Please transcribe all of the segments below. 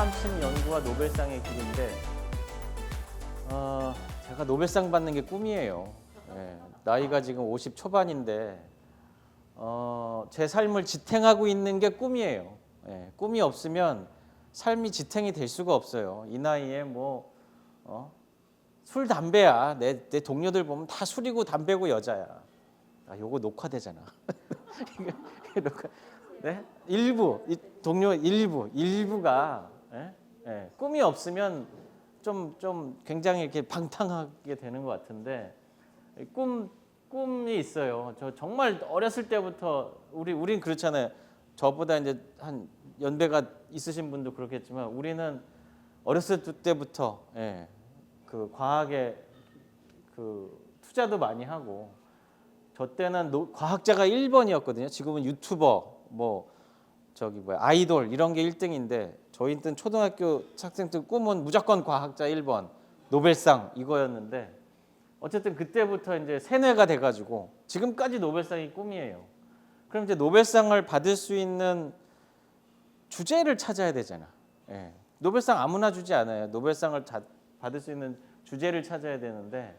항암침 연구와 노벨상의 길인데 제가 노벨상 받는 게 꿈이에요. 예, 나이가 지금 50 초반인데 제 삶을 지탱하고 있는 게 꿈이에요. 예, 꿈이 없으면 삶이 지탱이 될 수가 없어요. 이 나이에 뭐 술, 담배야. 내 동료들 보면 다 술이고 담배고 여자야. 아, 요거 녹화되잖아. 녹화. 네? 일부 동료 일부가 꿈이 없으면 좀 굉장히 이렇게 방탕하게 되는 것 같은데 꿈이 있어요. 저 정말 어렸을 때부터 우린 그렇잖아요. 저보다 이제 한 연배가 있으신 분도 그렇겠지만 우리는 어렸을 때부터 그 과학에 그 투자도 많이 하고 저 때는 과학자가 1번이었거든요. 지금은 유튜버 아이돌 이런 게 1등인데 저희 때 초등학교 학생 때 꿈은 무조건 과학자 1번 노벨상 이거였는데 어쨌든 그때부터 이제 세뇌가 돼가지고 지금까지 노벨상이 꿈이에요. 그럼 이제 노벨상을 받을 수 있는 주제를 찾아야 되잖아. 노벨상 아무나 주지 않아요. 노벨상을 받을 수 있는 주제를 찾아야 되는데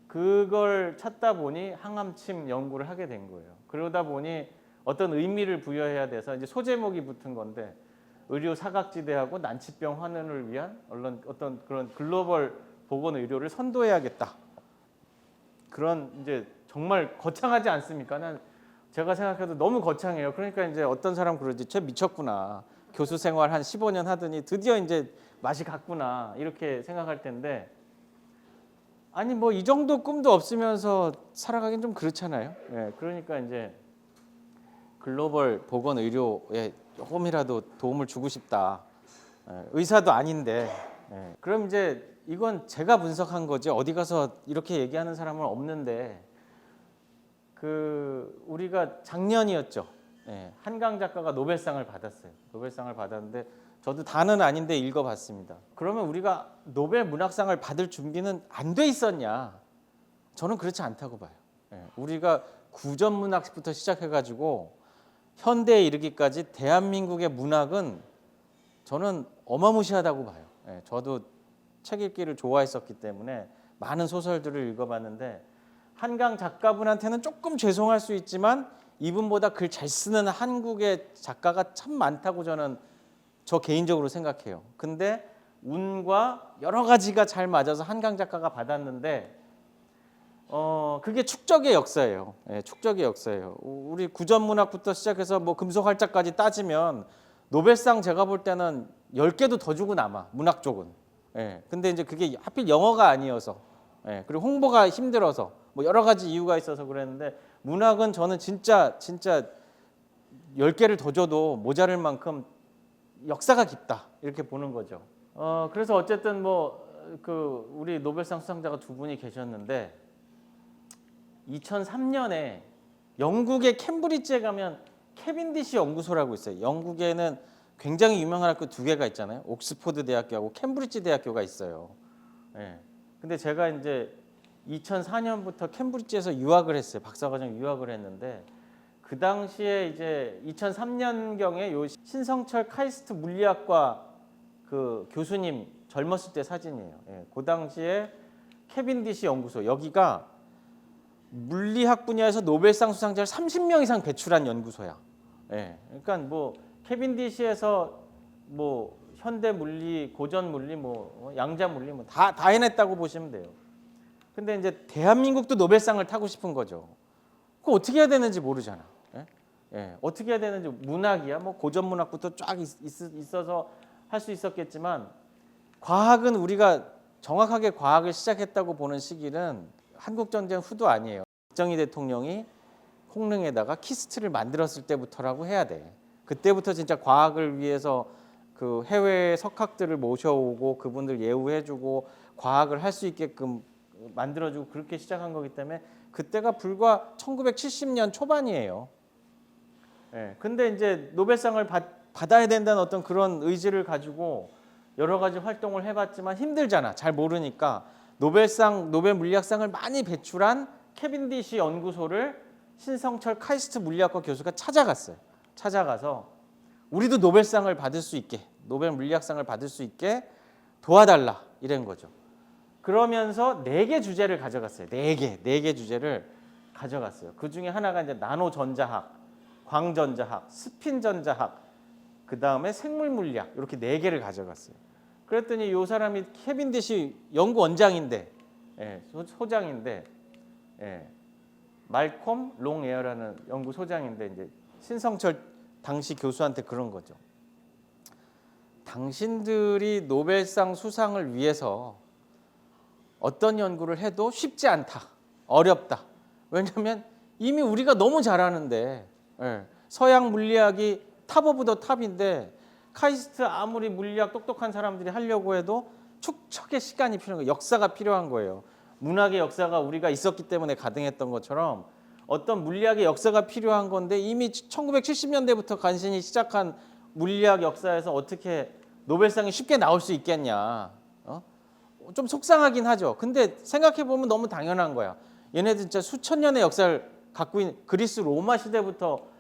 그걸 찾다 보니 항암침 연구를 하게 된 거예요. 그러다 보니 어떤 의미를 부여해야 돼서 이제 소제목이 붙은 건데 의료 사각지대하고 난치병 환원을 위한 어떤 그런 글로벌 보건 의료를 선도해야겠다. 그런 이제 정말 거창하지 않습니까? 제가 생각해도 너무 거창해요. 그러니까 이제 어떤 사람 그러지, 쟤 미쳤구나. 교수 생활 한 15년 하더니 드디어 이제 맛이 갔구나 이렇게 생각할 텐데 아니 뭐 이 정도 꿈도 없으면서 살아가긴 좀 그렇잖아요. 그러니까 이제 글로벌 보건 의료에 조금이라도 도움을 주고 싶다. 의사도 아닌데. 그럼 이제 이건 제가 분석한 거지 어디 가서 이렇게 얘기하는 사람은 없는데 우리가 작년이었죠. 한강 작가가 노벨상을 받았어요. 노벨상을 받았는데 저도 다는 아닌데 읽어봤습니다. 그러면 우리가 노벨 문학상을 받을 준비는 안 돼 있었냐? 저는 그렇지 않다고 봐요. 우리가 구전 문학부터 시작해가지고 현대에 이르기까지 대한민국의 문학은 저는 어마무시하다고 봐요. 저도 책 읽기를 좋아했었기 때문에 많은 소설들을 읽어봤는데 한강 작가분한테는 조금 죄송할 수 있지만 이분보다 글 잘 쓰는 한국의 작가가 참 많다고 저 개인적으로 생각해요. 근데 운과 여러 가지가 잘 맞아서 한강 작가가 받았는데 그게 축적의 역사예요. 축적의 역사예요. 우리 구전 문학부터 시작해서 뭐 금속활자까지 따지면 노벨상 제가 볼 때는 10개도 더 주고 남아. 문학 쪽은. 근데 이제 그게 하필 영어가 아니어서 그리고 홍보가 힘들어서 뭐 여러 가지 이유가 있어서 그랬는데 문학은 저는 진짜 10개를 더 줘도 모자랄 만큼 역사가 깊다 이렇게 보는 거죠. 그래서 어쨌든 우리 노벨상 수상자가 두 분이 계셨는데 2003년에 영국의 캠브리지에 가면 캐빈디시 연구소라고 있어요. 영국에는 굉장히 유명한 학교 두 개가 있잖아요. 옥스퍼드 대학교하고 캠브리지 대학교가 있어요. 근데 제가 이제 2004년부터 캠브리지에서 유학을 했어요. 박사과정 유학을 했는데 그 당시에 이제 2003년경에 요 신성철 카이스트 물리학과 그 교수님 젊었을 때 사진이에요. 그 당시에 캐빈디시 연구소 여기가 물리학 분야에서 노벨상 수상자를 30명 이상 배출한 연구소야. 그러니까 뭐 캐빈디시에서 뭐 현대 물리, 고전 물리, 양자 물리 다 해냈다고 보시면 돼요. 근데 이제 대한민국도 노벨상을 타고 싶은 거죠. 그거 어떻게 해야 되는지 모르잖아. 어떻게 해야 되는지 문학이야 뭐 고전 문학부터 쫙 있어서 할 수 있었겠지만 과학은 우리가 정확하게 과학을 시작했다고 보는 시기는 한국전쟁 후도 아니에요. 박정희 대통령이 홍릉에다가 키스트를 만들었을 때부터라고 해야 돼. 그때부터 진짜 과학을 위해서 그 해외 석학들을 모셔오고 그분들 예우해주고 과학을 할 수 있게끔 만들어주고 그렇게 시작한 거기 때문에 그때가 불과 1970년 초반이에요. 근데 이제 노벨상을 받아야 된다는 어떤 그런 의지를 가지고 여러 가지 활동을 해봤지만 힘들잖아. 잘 모르니까 노벨 물리학상을 많이 배출한 캐빈디시 연구소를 신성철 카이스트 물리학과 교수가 찾아갔어요. 찾아가서 우리도 노벨상을 받을 수 있게 노벨 물리학상을 받을 수 있게 도와달라 이런 거죠. 그러면서 4개 주제를 가져갔어요. 4개 주제를 가져갔어요. 그 중에 하나가 이제 나노전자학, 광전자학, 스핀전자학, 그 다음에 생물물리학 이렇게 4개를 가져갔어요. 그랬더니 이 사람이 캐빈디시 연구원장인데, 소장인데, 말콤 롱에어라는 연구소장인데 이제 신성철 당시 교수한테 그런 거죠. 당신들이 노벨상 수상을 위해서 어떤 연구를 해도 쉽지 않다, 어렵다. 왜냐하면 이미 우리가 너무 잘하는데, 서양 물리학이 탑 오브 더 탑인데 카이스트 아무리 물리학 똑똑한 사람들이 하려고 해도 축적의 시간이 필요한 거예요. 역사가 필요한 거예요. 문학의 역사가 우리가 있었기 때문에 가능했던 것처럼 어떤 물리학의 역사가 필요한 건데 이미 1970년대부터 간신히 시작한 물리학 역사에서 어떻게 노벨상이 쉽게 나올 수 있겠냐. 좀 속상하긴 하죠. 근데 생각해 보면 너무 당연한 거야. 얘네들 진짜 수천 년의 역사를 갖고 있는 그리스 로마 시대부터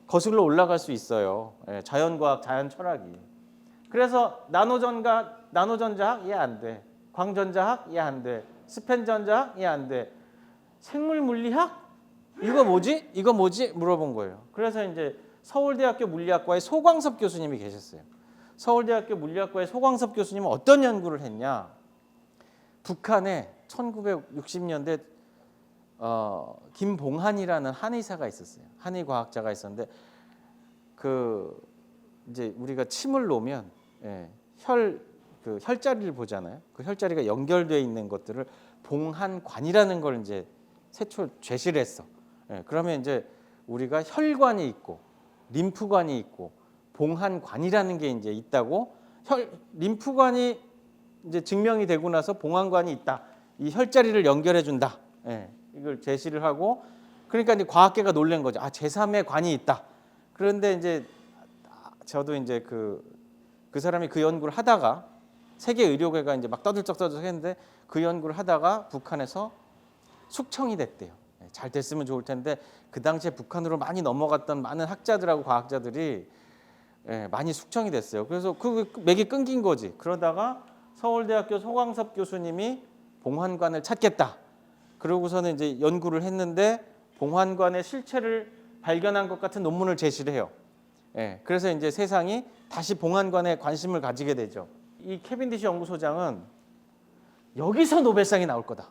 거슬러 올라갈 수 있어요. 자연과학, 자연철학이. 그래서 나노전자학 이해 안 돼. 광전자학 이해 안 돼. 스펜전자학 이해 안 돼. 생물물리학? 이거 뭐지? 이거 뭐지? 물어본 거예요. 그래서 이제 서울대학교 물리학과의 소광섭 교수님이 계셨어요. 서울대학교 물리학과의 소광섭 교수님은 어떤 연구를 했냐? 북한에 1960년대 김봉한이라는 한의사가 있었어요. 한의 과학자가 있었는데 그 이제 우리가 침을 놓으면 그 혈자리를 보잖아요. 그 혈자리가 연결되어 있는 것들을 봉한관이라는 걸 이제 최초 제시를 했어. 그러면 이제 우리가 혈관이 있고 림프관이 있고 봉한관이라는 게 이제 있다고 림프관이 이제 증명이 되고 나서 봉한관이 있다. 이 혈자리를 연결해 준다. 이걸 제시를 하고 그러니까 이제 과학계가 놀란 거죠. 아, 제3의 관이 있다. 그런데 이제 저도 이제 그 사람이 그 연구를 하다가 세계 의료계가 이제 막 떠들썩 했는데 그 연구를 하다가 북한에서 숙청이 됐대요. 잘 됐으면 좋을 텐데 그 당시에 북한으로 많이 넘어갔던 많은 학자들하고 과학자들이 많이 숙청이 됐어요. 그래서 그 맥이 끊긴 거지. 그러다가 서울대학교 소광섭 교수님이 봉환관을 찾겠다. 그러고서는 이제 연구를 했는데 봉환관의 실체를 발견한 것 같은 논문을 제시를 해요. 그래서 이제 세상이 다시 봉환관에 관심을 가지게 되죠. 이 캐빈디시 연구소장은 여기서 노벨상이 나올 거다.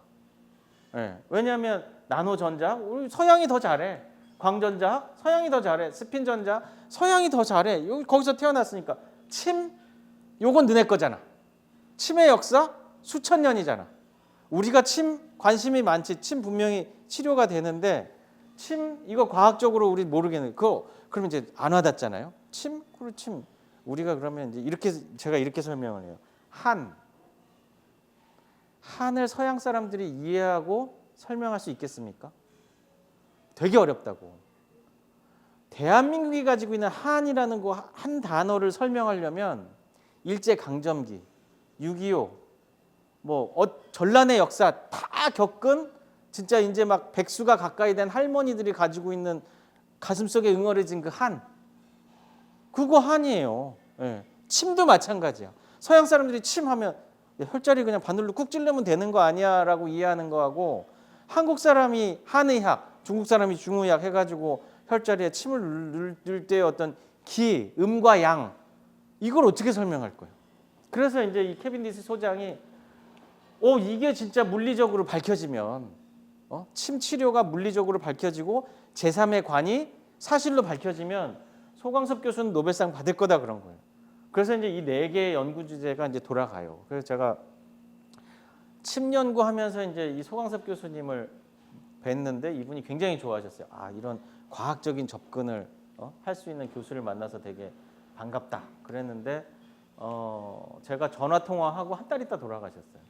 왜냐하면 나노전자학 우리 서양이 더 잘해. 광전자학 서양이 더 잘해. 스핀전자 서양이 더 잘해. 여기 거기서 태어났으니까 침 요건 너네 거잖아. 침의 역사 수천 년이잖아. 우리가 침 관심이 많지. 침 분명히 치료가 되는데 침 이거 과학적으로 우리 모르겠는 그거 그러면 이제 안 와닿잖아요. 침 그리고 침 우리가 그러면 이제 이렇게 제가 이렇게 설명을 해요. 한을 서양 사람들이 이해하고 설명할 수 있겠습니까? 되게 어렵다고. 대한민국이 가지고 있는 한이라는 거 한 단어를 설명하려면 일제 강점기, 6.25, 전란의 역사 다 겪은 진짜 이제 막 백수가 가까이 된 할머니들이 가지고 있는 가슴속에 응어려진 그 한, 그거 한이에요. 침도 마찬가지야. 서양 사람들이 침하면 혈자리 그냥 바늘로 쿡 찌르면 되는 거 아니야라고 이해하는 거하고 한국 사람이 한의학, 중국 사람이 중의학 해가지고 혈자리에 침을 넣을 때의 어떤 기, 음과 양 이걸 어떻게 설명할 거예요? 그래서 이제 이 캐빈디시 소장이 이게 진짜 물리적으로 밝혀지면 침 치료가 물리적으로 밝혀지고 제3의 관이 사실로 밝혀지면 소광섭 교수는 노벨상 받을 거다 그런 거예요. 그래서 이제 이 4개의 연구 주제가 이제 돌아가요. 그래서 제가 침 연구하면서 이제 이 소광섭 교수님을 뵀는데 이분이 굉장히 좋아하셨어요. 아, 이런 과학적인 접근을 할 수 있는 교수를 만나서 되게 반갑다. 그랬는데 제가 전화 통화하고 한 달 있다 돌아가셨어요.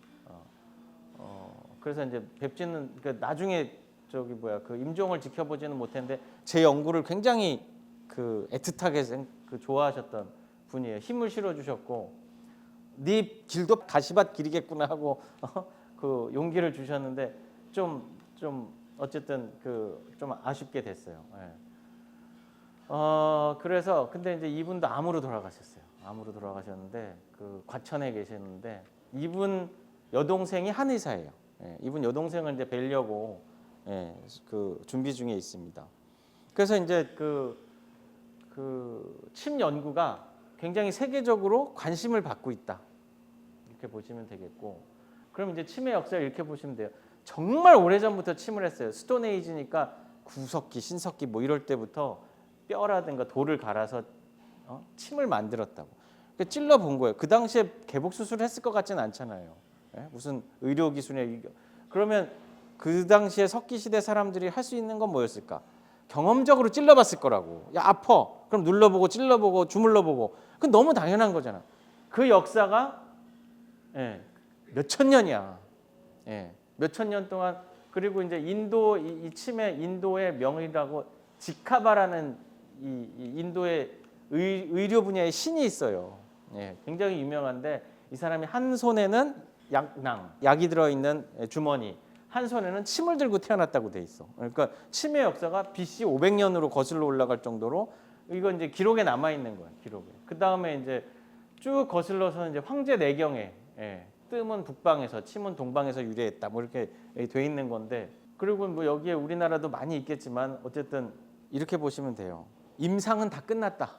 그래서 이제 뵙지는 나중에 그 임종을 지켜보지는 못했는데 제 연구를 굉장히 애틋하게 좋아하셨던 분이에요. 힘을 실어주셨고 네 길도 가시밭 길이겠구나 하고 그 용기를 주셨는데 좀 어쨌든 좀 아쉽게 됐어요. 그래서 근데 이제 이분도 암으로 돌아가셨어요. 암으로 돌아가셨는데 그 과천에 계셨는데 이분 여동생이 한의사예요. 예, 이분 여동생을 이제 뵈려고 예, 그 준비 중에 있습니다. 그래서 이제 그 침 연구가 굉장히 세계적으로 관심을 받고 있다. 이렇게 보시면 되겠고, 그럼 이제 침의 역사를 이렇게 보시면 돼요. 정말 오래전부터 침을 했어요. 스톤에이지니까 구석기, 신석기 뭐 이럴 때부터 뼈라든가 돌을 갈아서 침을 만들었다고. 그러니까 찔러 본 거예요. 그 당시에 개복 수술을 했을 것 같지는 않잖아요. 예? 무슨 의료 기술에 그러면 그 당시에 석기 시대 사람들이 할 수 있는 건 뭐였을까? 경험적으로 찔러봤을 거라고. 야 아파. 그럼 눌러보고 찔러보고 주물러보고. 그건 너무 당연한 거잖아. 그 역사가 예, 몇천 년이야. 예, 몇천 년 동안. 그리고 이제 인도 이 침의 인도의 명이라고 지카바라는 이 인도의 의료 분야의 신이 있어요. 예, 굉장히 유명한데 이 사람이 한 손에는 약낭, 약이 들어있는 주머니, 한 손에는 침을 들고 태어났다고 돼 있어. 그러니까 침의 역사가 BC 500년으로 거슬러 올라갈 정도로 이거 이제 기록에 남아 있는 거예요. 기록에. 그 다음에 이제 쭉 거슬러서 이제 황제 내경에 예, 뜸은 북방에서, 침은 동방에서 유래했다. 뭐 이렇게 돼 있는 건데, 그리고 뭐 여기에 우리나라도 많이 있겠지만 어쨌든 이렇게 보시면 돼요. 임상은 다 끝났다.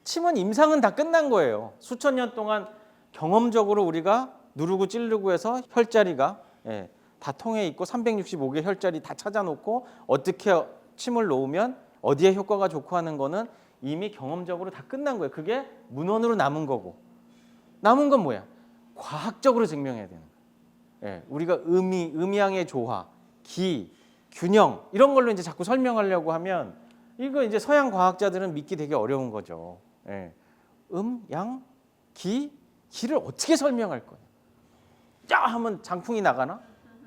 침은 임상은 다 끝난 거예요. 수천 년 동안 경험적으로 우리가 누르고 찌르고 해서 혈자리가 예, 다 통해 있고 365개 혈자리 다 찾아놓고 어떻게 침을 놓으면 어디에 효과가 좋고 하는 거는 이미 경험적으로 다 끝난 거예요. 그게 문헌으로 남은 거고, 남은 건 뭐야? 과학적으로 증명해야 되는 거예요. 예, 우리가 음양의 조화, 기, 균형 이런 걸로 이제 자꾸 설명하려고 하면 이거 이제 서양 과학자들은 믿기 되게 어려운 거죠. 예, 양, 기를 어떻게 설명할 거예요? 야 하면 장풍이 나가나?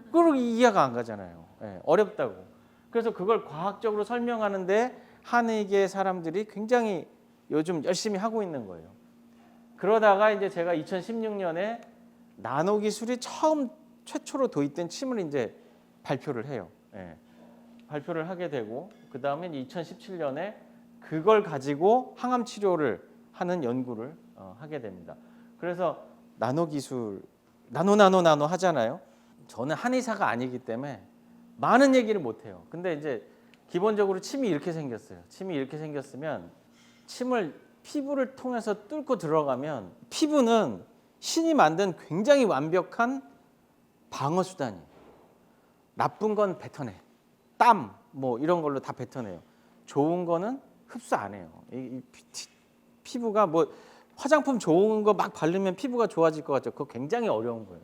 그걸 이해가 안 가잖아요. 예, 어렵다고. 그래서 그걸 과학적으로 설명하는데 한의계 사람들이 굉장히 요즘 열심히 하고 있는 거예요. 그러다가 이제 제가 2016년에 나노 기술이 최초로 도입된 침을 이제 발표를 해요. 예, 발표를 하게 되고 그 다음에 2017년에 그걸 가지고 항암 치료를 하는 연구를 하게 됩니다. 그래서 나노 기술 나노 하잖아요. 저는 한의사가 아니기 때문에 많은 얘기를 못 해요. 근데 이제 기본적으로 침이 이렇게 생겼어요. 침이 이렇게 생겼으면 침을 피부를 통해서 뚫고 들어가면 피부는 신이 만든 굉장히 완벽한 방어 수단이에요. 나쁜 건 뱉어내. 땀 뭐 이런 걸로 다 뱉어내요. 좋은 거는 흡수 안 해요. 피부가 뭐 화장품 좋은 거 막 바르면 피부가 좋아질 것 같죠. 그거 굉장히 어려운 거예요.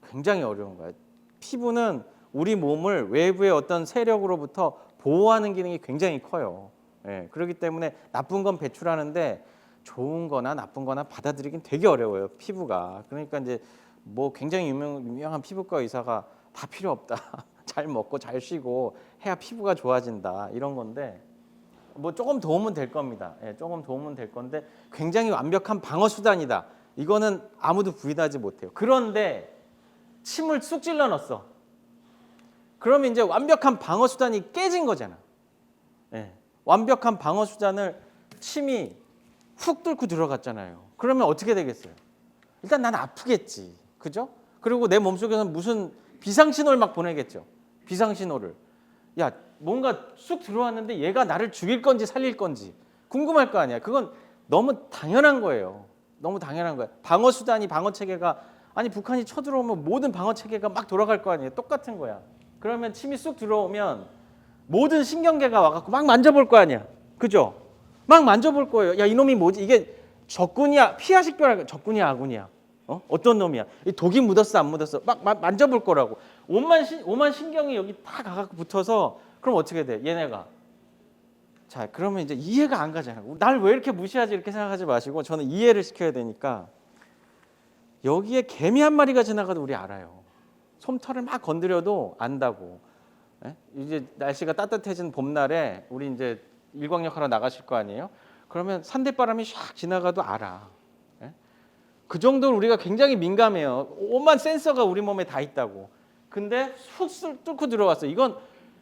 굉장히 어려운 거예요. 피부는 우리 몸을 외부의 어떤 세력으로부터 보호하는 기능이 굉장히 커요. 예, 그렇기 때문에 나쁜 건 배출하는데 좋은 거나 나쁜 거나 받아들이긴 되게 어려워요. 피부가. 그러니까 이제 뭐 굉장히 유명한 피부과 의사가 다 필요 없다. 잘 먹고 잘 쉬고 해야 피부가 좋아진다. 이런 건데 뭐 조금 도움은 될 겁니다. 예, 조금 도움은 될 건데 굉장히 완벽한 방어 수단이다. 이거는 아무도 부인하지 못해요. 그런데 침을 쑥 찔러 넣었어. 그러면 이제 완벽한 방어 수단이 깨진 거잖아. 예, 완벽한 방어 수단을 침이 훅 뚫고 들어갔잖아요. 그러면 어떻게 되겠어요? 일단 난 아프겠지. 그죠? 그리고 내 몸속에서는 무슨 비상신호를 막 보내겠죠. 비상신호를. 야, 뭔가 쑥 들어왔는데 얘가 나를 죽일 건지 살릴 건지 궁금할 거 아니야. 그건 너무 당연한 거예요. 너무 당연한 거예요. 방어 수단이 방어 체계가 아니 북한이 쳐들어오면 모든 방어 체계가 막 돌아갈 거 아니에요. 똑같은 거야. 그러면 침이 쑥 들어오면 모든 신경계가 와갖고 막 만져볼 거 아니야. 그죠? 막 만져볼 거예요. 야, 이놈이 뭐지? 이게 적군이야? 피하식별할 적군이야? 아군이야? 어떤 놈이야? 이 독이 묻었어? 안 묻었어? 막 만져볼 거라고. 오만 신경이 여기 다 가갖고 붙어서 그럼 어떻게 돼? 얘네가. 자, 그러면 이제 이해가 안 가잖아. 날 왜 이렇게 무시하지? 이렇게 생각하지 마시고 저는 이해를 시켜야 되니까 여기에 개미 한 마리가 지나가도 우리 알아요. 솜털을 막 건드려도 안다고. 예? 이제 날씨가 따뜻해진 봄날에 우리 이제 일광욕 하러 나가실 거 아니에요? 그러면 산대바람이 샥 지나가도 알아. 예? 그 정도로 우리가 굉장히 민감해요. 오만 센서가 우리 몸에 다 있다고. 근데 훅 뚫고 들어왔어. 이건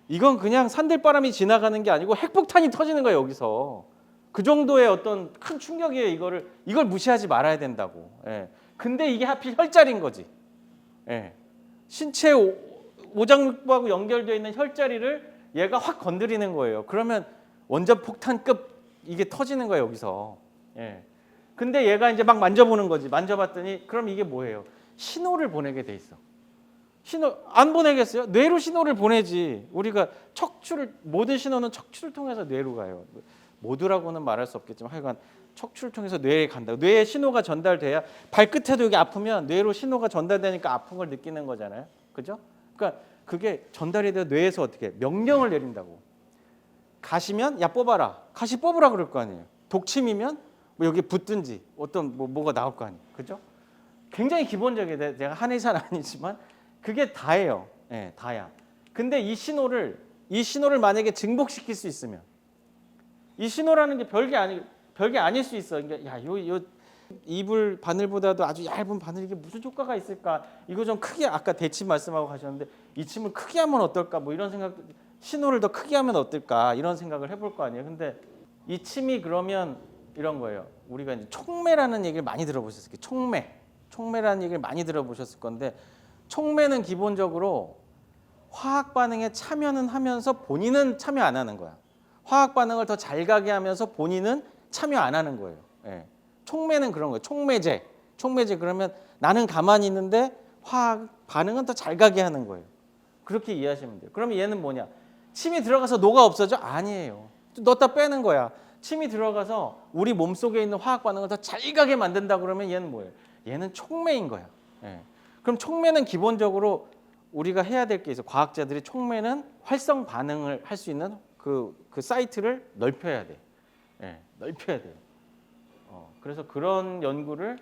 이건 그냥 산들바람이 지나가는 게 아니고 핵폭탄이 터지는 거예요, 여기서. 그 정도의 어떤 큰 충격이에요. 이걸 무시하지 말아야 된다고. 예. 근데 이게 하필 혈자리인 거지. 예. 신체 오장육부하고 연결되어 있는 혈자리를 얘가 확 건드리는 거예요. 그러면 원전 폭탄급 이게 터지는 거예요, 여기서. 예. 근데 얘가 이제 막 만져보는 거지. 만져봤더니 그럼 이게 뭐예요? 신호를 보내게 돼 있어. 신호 안 보내겠어요? 뇌로 신호를 보내지. 우리가 모든 신호는 척추를 통해서 뇌로 가요. 모두라고는 말할 수 없겠지만 하여간 척추를 통해서 뇌에 간다. 뇌에 신호가 전달돼야 발끝에도 여기 아프면 뇌로 신호가 전달되니까 아픈 걸 느끼는 거잖아요. 그죠? 그러니까 그게 전달이 돼서 뇌에서 어떻게 명령을 내린다고. 가시면 야 뽑아라. 가시 뽑으라 그럴 거 아니에요. 독침이면 뭐 여기 붙든지 어떤 뭐가 나올 거 아니에요. 그죠? 굉장히 기본적이에요. 제가 한의사는 아니지만 그게 다예요. 예, 다야. 근데 이 신호를 만약에 증복시킬 수 있으면 이 신호라는 게 별게 아닐 수 있어. 그러니까 야, 요 이불 바늘보다도 아주 얇은 바늘 이게 무슨 효과가 있을까? 이거 좀 크게 아까 대침 말씀하고 가셨는데 이 침을 크게 하면 어떨까? 뭐 이런 생각 신호를 더 크게 하면 어떨까? 이런 생각을 해볼 거 아니에요. 근데 이 침이 그러면 이런 거예요. 우리가 이제 촉매라는 얘기를 많이 들어보셨을 거예요. 촉매라는 얘기를 많이 들어보셨을 건데 촉매는 기본적으로 화학 반응에 참여는 하면서 본인은 참여 안 하는 거야. 화학 반응을 더 잘 가게 하면서 본인은 참여 안 하는 거예요. 예. 촉매는 그런 거예요. 촉매제 그러면 나는 가만히 있는데 화학 반응은 더 잘 가게 하는 거예요. 그렇게 이해하시면 돼요. 그러면 얘는 뭐냐? 침이 들어가서 녹아 없어져? 아니에요. 넣었다 빼는 거야. 침이 들어가서 우리 몸속에 있는 화학 반응을 더 잘 가게 만든다 그러면 얘는 뭐예요? 얘는 촉매인 거야. 예. 그럼 촉매는 기본적으로 우리가 해야 될 게 있어. 과학자들이 촉매는 활성 반응을 할 수 있는 그 사이트를 넓혀야 돼. 예, 넓혀야 돼요. 그래서 그런 연구를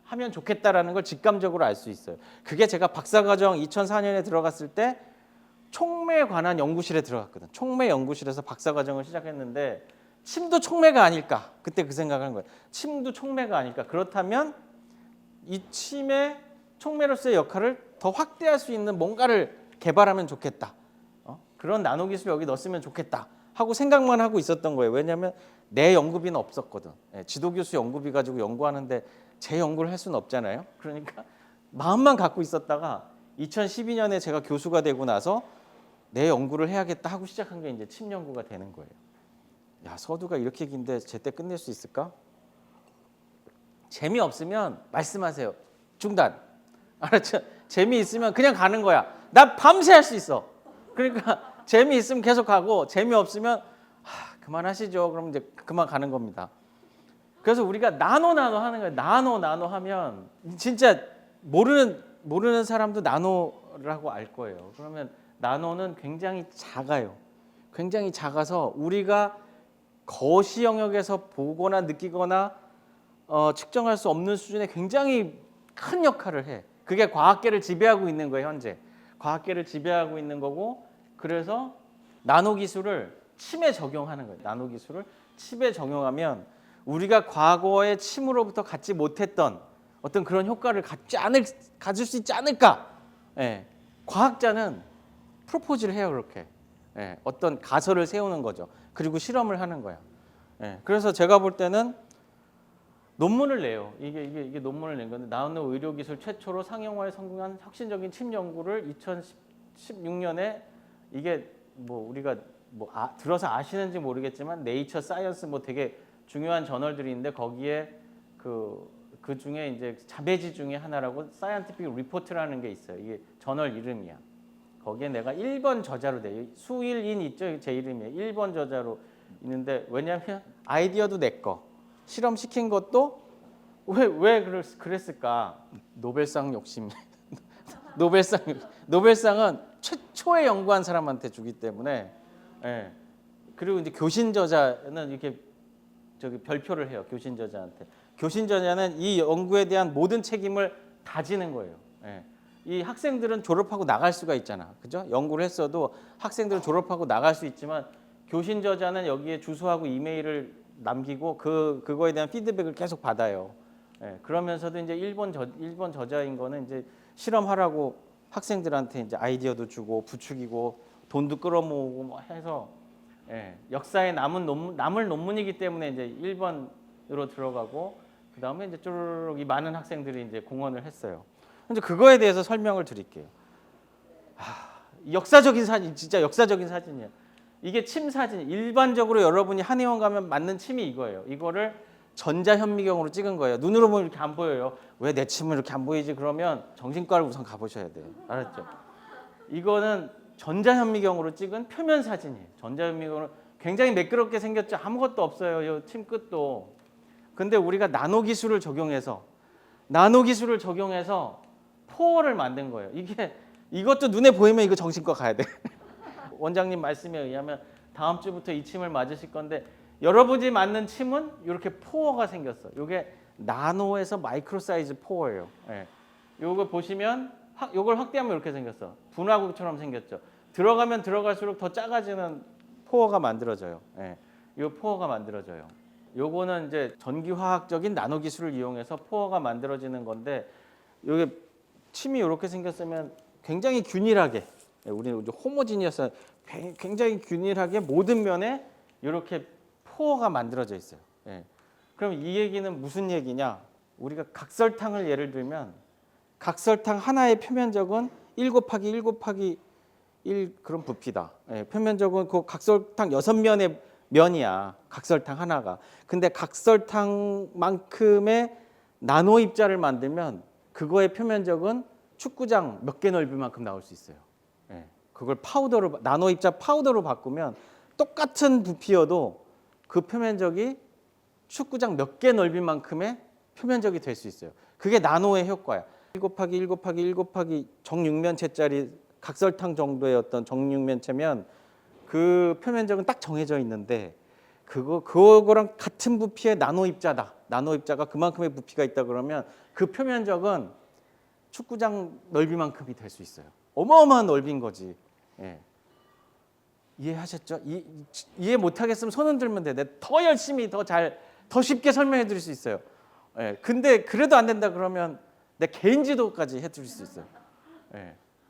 하면 좋겠다라는 걸 직감적으로 알 수 있어요. 그게 제가 박사과정 2004년에 들어갔을 때 촉매에 관한 연구실에 들어갔거든. 촉매 연구실에서 박사과정을 시작했는데 침도 촉매가 아닐까? 그때 그 생각을 한 거예요. 침도 촉매가 아닐까? 그렇다면 이 침의 촉매로서의 역할을 더 확대할 수 있는 뭔가를 개발하면 좋겠다. 그런 나노 기술 여기 넣었으면 좋겠다 하고 생각만 하고 있었던 거예요. 왜냐하면 내 연구비는 없었거든. 지도 교수 연구비 가지고 연구하는데 제 연구를 할 수는 없잖아요. 그러니까 마음만 갖고 있었다가 2012년에 제가 교수가 되고 나서 내 연구를 해야겠다 하고 시작한 게 이제 침 연구가 되는 거예요. 야, 서두가 이렇게 긴데 제때 끝낼 수 있을까? 재미없으면 말씀하세요. 중단. 알았죠? 재미있으면 그냥 가는 거야. 나 밤새 할 수 있어. 그러니까 재미있으면 계속 가고 재미없으면 그만하시죠. 그럼 이제 그만 가는 겁니다. 그래서 우리가 나노 하는 거예요. 나노 하면 진짜 모르는 사람도 나노라고 알 거예요. 그러면 나노는 굉장히 작아요. 굉장히 작아서 우리가 거시 영역에서 보거나 느끼거나 측정할 수 없는 수준의 굉장히 큰 역할을 해. 그게 과학계를 지배하고 있는 거예요, 현재. 과학계를 지배하고 있는 거고 그래서 나노 기술을 침에 적용하는 거예요. 나노 기술을 침에 적용하면 우리가 과거의 침으로부터 갖지 못했던 어떤 그런 효과를 가질 수 있지 않을까? 예. 과학자는 프로포즈를 해요, 그렇게. 예. 어떤 가설을 세우는 거죠. 그리고 실험을 하는 거야. 예. 그래서 제가 볼 때는 논문을 내요. 이게 논문을 낸 건데 나노 의료기술 최초로 상용화에 성공한 혁신적인 침 연구를 2016년에 이게 뭐 우리가 들어서 아시는지 모르겠지만 네이처 사이언스 뭐 되게 중요한 저널들이 있는데 거기에 그 중에 이제 자배지 중에 하나라고 사이언티픽 리포트라는 게 있어요. 이게 저널 이름이야. 거기에 내가 1번 저자로 돼요. 수일인 있죠? 제 이름이에요. 1번 저자로 있는데 왜냐하면 아이디어도 내 거. 실험 시킨 것도 왜 그랬을까? 노벨상 욕심. 노벨상은 최초에 연구한 사람한테 주기 때문에. 예. 그리고 이제 교신 저자는 이렇게 별표를 해요. 교신 저자한테. 교신 저자는 이 연구에 대한 모든 책임을 다 지는 거예요. 예. 이 학생들은 졸업하고 나갈 수가 있잖아. 그죠? 연구를 했어도 학생들은 졸업하고 나갈 수 있지만 교신 저자는 여기에 주소하고 이메일을 남기고 그거에 대한 피드백을 계속 받아요. 예, 그러면서도 이제 1번 저자인 거는 이제 실험하라고 학생들한테 이제 아이디어도 주고 부추기고 돈도 끌어모으고 뭐 해서 역사에 남을 논문이기 때문에 이제 1번으로 들어가고 그 다음에 이제 쭉 이 많은 학생들이 이제 공헌을 했어요. 이제 그거에 대해서 설명을 드릴게요. 역사적인 사진, 진짜 역사적인 사진이에요. 이게 침 사진. 일반적으로 여러분이 한의원 가면 맞는 침이 이거예요. 이거를 전자현미경으로 찍은 거예요. 눈으로 보면 이렇게 안 보여요. 왜 내 침은 이렇게 안 보이지? 그러면 정신과를 우선 가보셔야 돼요. 알았죠? 이거는 전자현미경으로 찍은 표면 사진이에요. 전자현미경으로 굉장히 매끄럽게 생겼죠. 아무것도 없어요. 이 침 끝도. 근데 우리가 나노 기술을 적용해서 포어를 만든 거예요. 이것도 눈에 보이면 이거 정신과 가야 돼. 원장님 말씀에 의하면 다음 주부터 이 침을 맞으실 건데 여러분이 맞는 침은 이렇게 포어가 생겼어. 이게 나노에서 마이크로 사이즈 포어예요. 요거 보시면 요걸 확대하면 이렇게 생겼어. 분화구처럼 생겼죠. 들어가면 들어갈수록 더 작아지는 포어가 만들어져요. 요 포어가 만들어져요. 요거는 이제 전기화학적인 나노 기술을 이용해서 포어가 만들어지는 건데 요게 침이 이렇게 생겼으면 굉장히 균일하게 우리는 이제 호모지니어스 굉장히 균일하게 모든 면에 이렇게 포어가 만들어져 있어요. 그럼 이 얘기는 무슨 얘기냐? 우리가 각설탕을 예를 들면 각설탕 하나의 표면적은 1 곱하기 1 곱하기 1 그런 부피다. 표면적은 그 각설탕 6면의 면이야. 각설탕 하나가. 근데 각설탕만큼의 나노 입자를 만들면 그거의 표면적은 축구장 몇 개 넓이만큼 나올 수 있어요. 그걸 파우더로 나노 입자 파우더로 바꾸면 똑같은 부피여도 그 표면적이 축구장 몇 개 넓이만큼의 표면적이 될 수 있어요. 그게 나노의 효과야. 1 곱하기 1 곱하기 1 곱하기 정육면체짜리 각설탕 정도의 어떤 정육면체면 그 표면적은 딱 정해져 있는데 그거랑 같은 부피의 나노 입자다. 나노 입자가 그만큼의 부피가 있다 그러면 그 표면적은 축구장 넓이만큼이 될 수 있어요. 어마어마한 넓이인 거지. 이해하셨죠? 이해 못하겠으면 손 흔들면 돼. 내가 더 열심히 더 쉽게 설명해 드릴 수 있어요. 근데 그래도 안 된다 그러면 내 개인 지도까지 해드릴 수 있어요.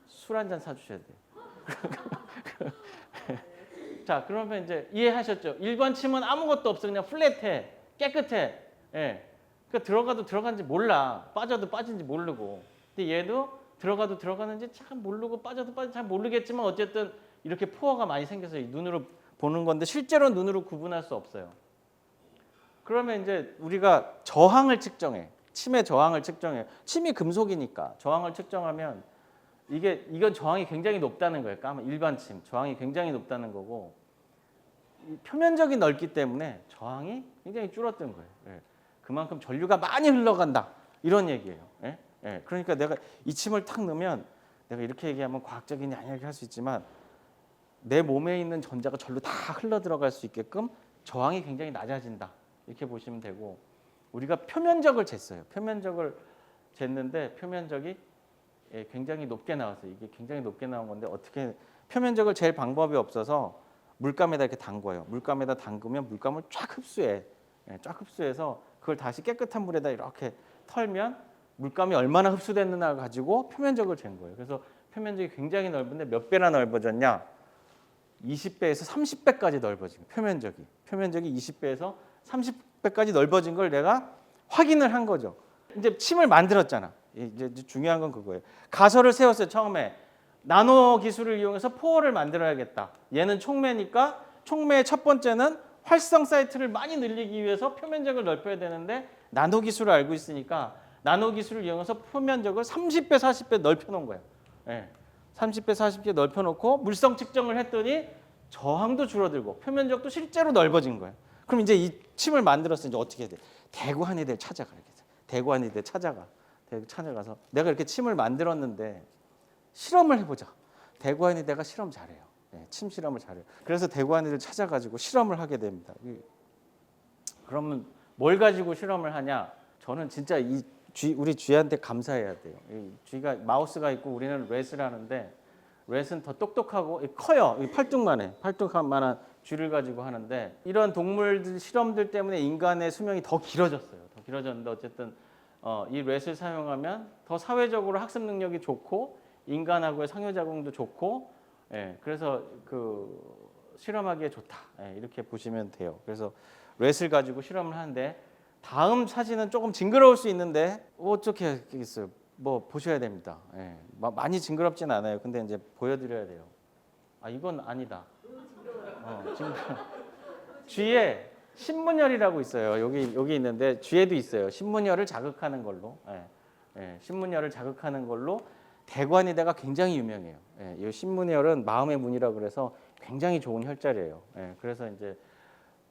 술 한 잔 사주셔야 돼요. 자, 그러면 이제 이해하셨죠? 일반 침은 아무것도 없어. 그냥 플랫해. 깨끗해. 그러니까 들어가도 들어간지 몰라. 빠져도 빠진지 모르고. 근데 얘도 들어가도 들어가는지 참 모르고 빠져도 빠진지 잘 모르겠지만 어쨌든 이렇게 포어가 많이 생겨서 눈으로 보는 건데 실제로 눈으로 구분할 수 없어요. 그러면 이제 우리가 저항을 측정해. 침의 저항을 측정해. 침이 금속이니까 저항을 측정하면 이건 저항이 굉장히 높다는 거예요. 일반 침 저항이 굉장히 높다는 거고 표면적이 넓기 때문에 저항이 굉장히 줄어든 거예요. 그만큼 전류가 많이 흘러간다 이런 얘기예요. 그러니까 내가 이 침을 탁 넣으면 내가 이렇게 얘기하면 과학적이냐 아니냐 할 수 있지만 내 몸에 있는 전자가 절로 다 흘러 들어갈 수 있게끔 저항이 굉장히 낮아진다 이렇게 보시면 되고 우리가 표면적을 쟀어요. 표면적을 쟀는데 표면적이 굉장히 높게 나왔어요. 이게 굉장히 높게 나온 건데 어떻게 표면적을 잴 방법이 없어서 물감에다 이렇게 담궈요. 물감에다 담그면 물감을 쫙 흡수해. 쫙 흡수해서 그걸 다시 깨끗한 물에다 이렇게 털면 물감이 얼마나 흡수됐느냐 가지고 표면적을 잰 거예요. 그래서 표면적이 굉장히 넓은데 몇 배나 넓어졌냐? 20배에서 30배까지 넓어진 거예요. 표면적이 20배에서 30배까지 넓어진 걸 내가 확인을 한 거죠. 이제 침을 만들었잖아. 이제 중요한 건 그거예요. 가설을 세웠어요. 처음에 나노 기술을 이용해서 포어를 만들어야겠다. 얘는 촉매니까 촉매의 첫 번째는 활성 사이트를 많이 늘리기 위해서 표면적을 넓혀야 되는데 나노 기술을 알고 있으니까 나노 기술을 이용해서 표면적을 30배, 40배 넓혀놓은 거예요. 30배, 40배 넓혀놓고 물성 측정을 했더니 저항도 줄어들고 표면적도 실제로 넓어진 거예요. 그럼 이제 이 침을 만들었으니 이제 어떻게 해야 돼? 대구 한의대 찾아가. 대구 한의대 찾아가서 내가 이렇게 침을 만들었는데 실험을 해보자. 대구 한의대가 실험 잘해요. 침 실험을 잘해요. 그래서 대구 한의대를 찾아가지고 실험을 하게 됩니다. 그러면 뭘 가지고 실험을 하냐? 저는 진짜 우리 쥐한테 감사해야 돼요. 쥐가 마우스가 있고 우리는 렛을 하는데 렛은 더 똑똑하고 커요. 팔뚝만한 쥐를 가지고 하는데 이런 동물들 실험들 때문에 인간의 수명이 더 길어졌어요. 더 길어졌는데 어쨌든 이 렛을 사용하면 더 사회적으로 학습 능력이 좋고 인간하고의 상호작용도 좋고 예, 그래서 그 실험하기에 좋다. 예, 이렇게 보시면 돼요. 그래서 렛을 가지고 실험을 하는데 다음 사진은 조금 징그러울 수 있는데 어떻게 하겠어요? 뭐 보셔야 됩니다. 예, 많이 징그럽진 않아요. 근데 이제 보여드려야 돼요. 아 이건 아니다. 지금 쥐에 신문열이라고 있어요. 여기 있는데 쥐에도 있어요. 신문열을 자극하는 걸로. 신문열을 자극하는 걸로 대관이다가 굉장히 유명해요. 이 신문열은 마음의 문이라고 그래서 굉장히 좋은 혈자리예요. 그래서 이제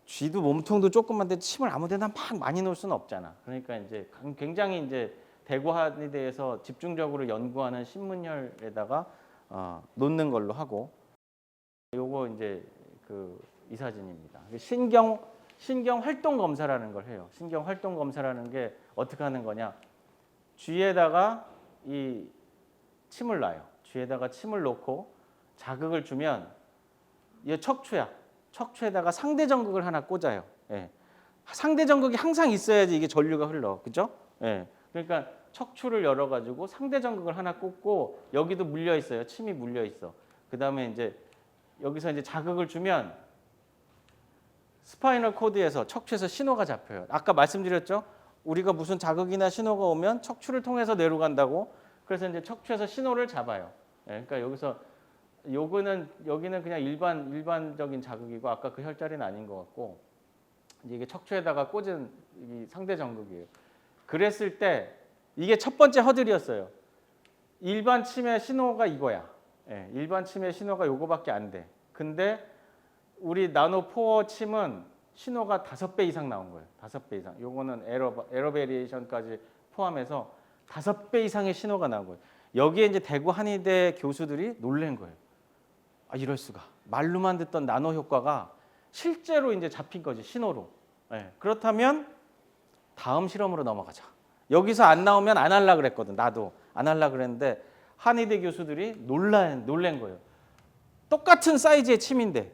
쥐도 몸통도 조그만데 침을 아무데나 막 많이 놓을 수는 없잖아. 그러니까 이제 굉장히 이제 대관에 대해서 집중적으로 연구하는 신문열에다가 놓는 걸로 하고 요거 이제 이 사진입니다. 신경 활동 검사라는 걸 해요. 신경 활동 검사라는 게 어떻게 하는 거냐? 쥐에다가 이 침을 놔요. 쥐에다가 침을 놓고 자극을 주면 이게 척추야. 척추에다가 상대 전극을 하나 꽂아요. 상대 전극이 항상 있어야지 이게 전류가 흘러. 그죠? 그러니까 척추를 열어 가지고 상대 전극을 하나 꽂고 여기도 물려 있어요. 침이 물려 있어. 그다음에 이제 여기서 이제 자극을 주면 스파이널 코드에서 척추에서 신호가 잡혀요. 아까 말씀드렸죠? 우리가 무슨 자극이나 신호가 오면 척추를 통해서 뇌로 간다고. 그래서 이제 척추에서 신호를 잡아요. 그러니까 여기는 그냥 일반적인 자극이고 아까 그 혈자리는 아닌 것 같고 이게 척추에다가 꽂은 이 상대 전극이에요. 그랬을 때 이게 첫 번째 허들이었어요. 일반 침의 신호가 이거야. 일반 침의 신호가 요거밖에 안 돼. 근데 우리 나노포어 침은 신호가 5배 이상 나온 거예요. 5배 이상. 요거는 에러 베리에이션까지 포함해서 5배 이상의 신호가 나온 거예요. 여기에 이제 대구 한의대 교수들이 놀란 거예요. 아, 이럴 수가. 말로만 듣던 나노 효과가 실제로 이제 잡힌 거지, 신호로. 그렇다면 다음 실험으로 넘어가자. 여기서 안 나오면 안 할라 그랬거든. 나도 안 할라 그랬는데 한의대 교수들이 놀란 거예요. 똑같은 사이즈의 침인데,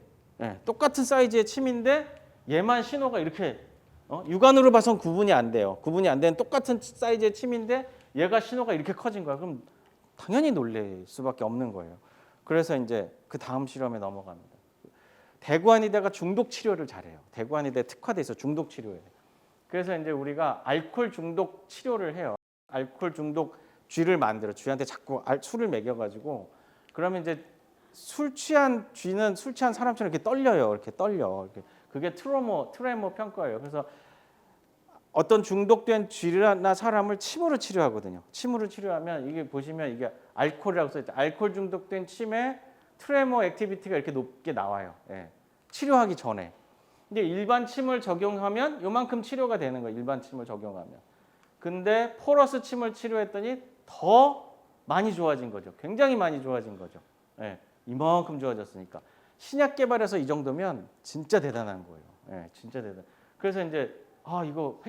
똑같은 사이즈의 침인데 얘만 신호가 이렇게 육안으로 봐선 구분이 안 돼요. 구분이 안 되는 똑같은 사이즈의 침인데 얘가 신호가 이렇게 커진 거야. 그럼 당연히 놀랄 수밖에 없는 거예요. 그래서 이제 그 다음 실험에 넘어갑니다. 대구한의대가 중독 치료를 잘해요. 대구한의대 특화돼 있어 중독 치료에. 그래서 이제 우리가 알코올 중독 치료를 해요. 알코올 중독 쥐를 만들어 쥐한테 자꾸 술을 먹여가지고 그러면 이제 술 취한 쥐는 술 취한 사람처럼 이렇게 떨려요. 이렇게 떨려. 그게 트레모 평가예요. 그래서 어떤 중독된 쥐나 사람을 침으로 치료하거든요. 침으로 치료하면 이게 보시면 이게 알코올이라고 써있죠. 알코올 중독된 침에 트레모 액티비티가 이렇게 높게 나와요. 치료하기 전에. 근데 일반 침을 적용하면 요만큼 치료가 되는 거예요. 일반 침을 적용하면. 근데 포러스 침을 치료했더니 더 많이 좋아진 거죠. 굉장히 많이 좋아진 거죠. 이만큼 좋아졌으니까. 신약 개발해서 이 정도면 진짜 대단한 거예요. 진짜 대단. 그래서 이제 이거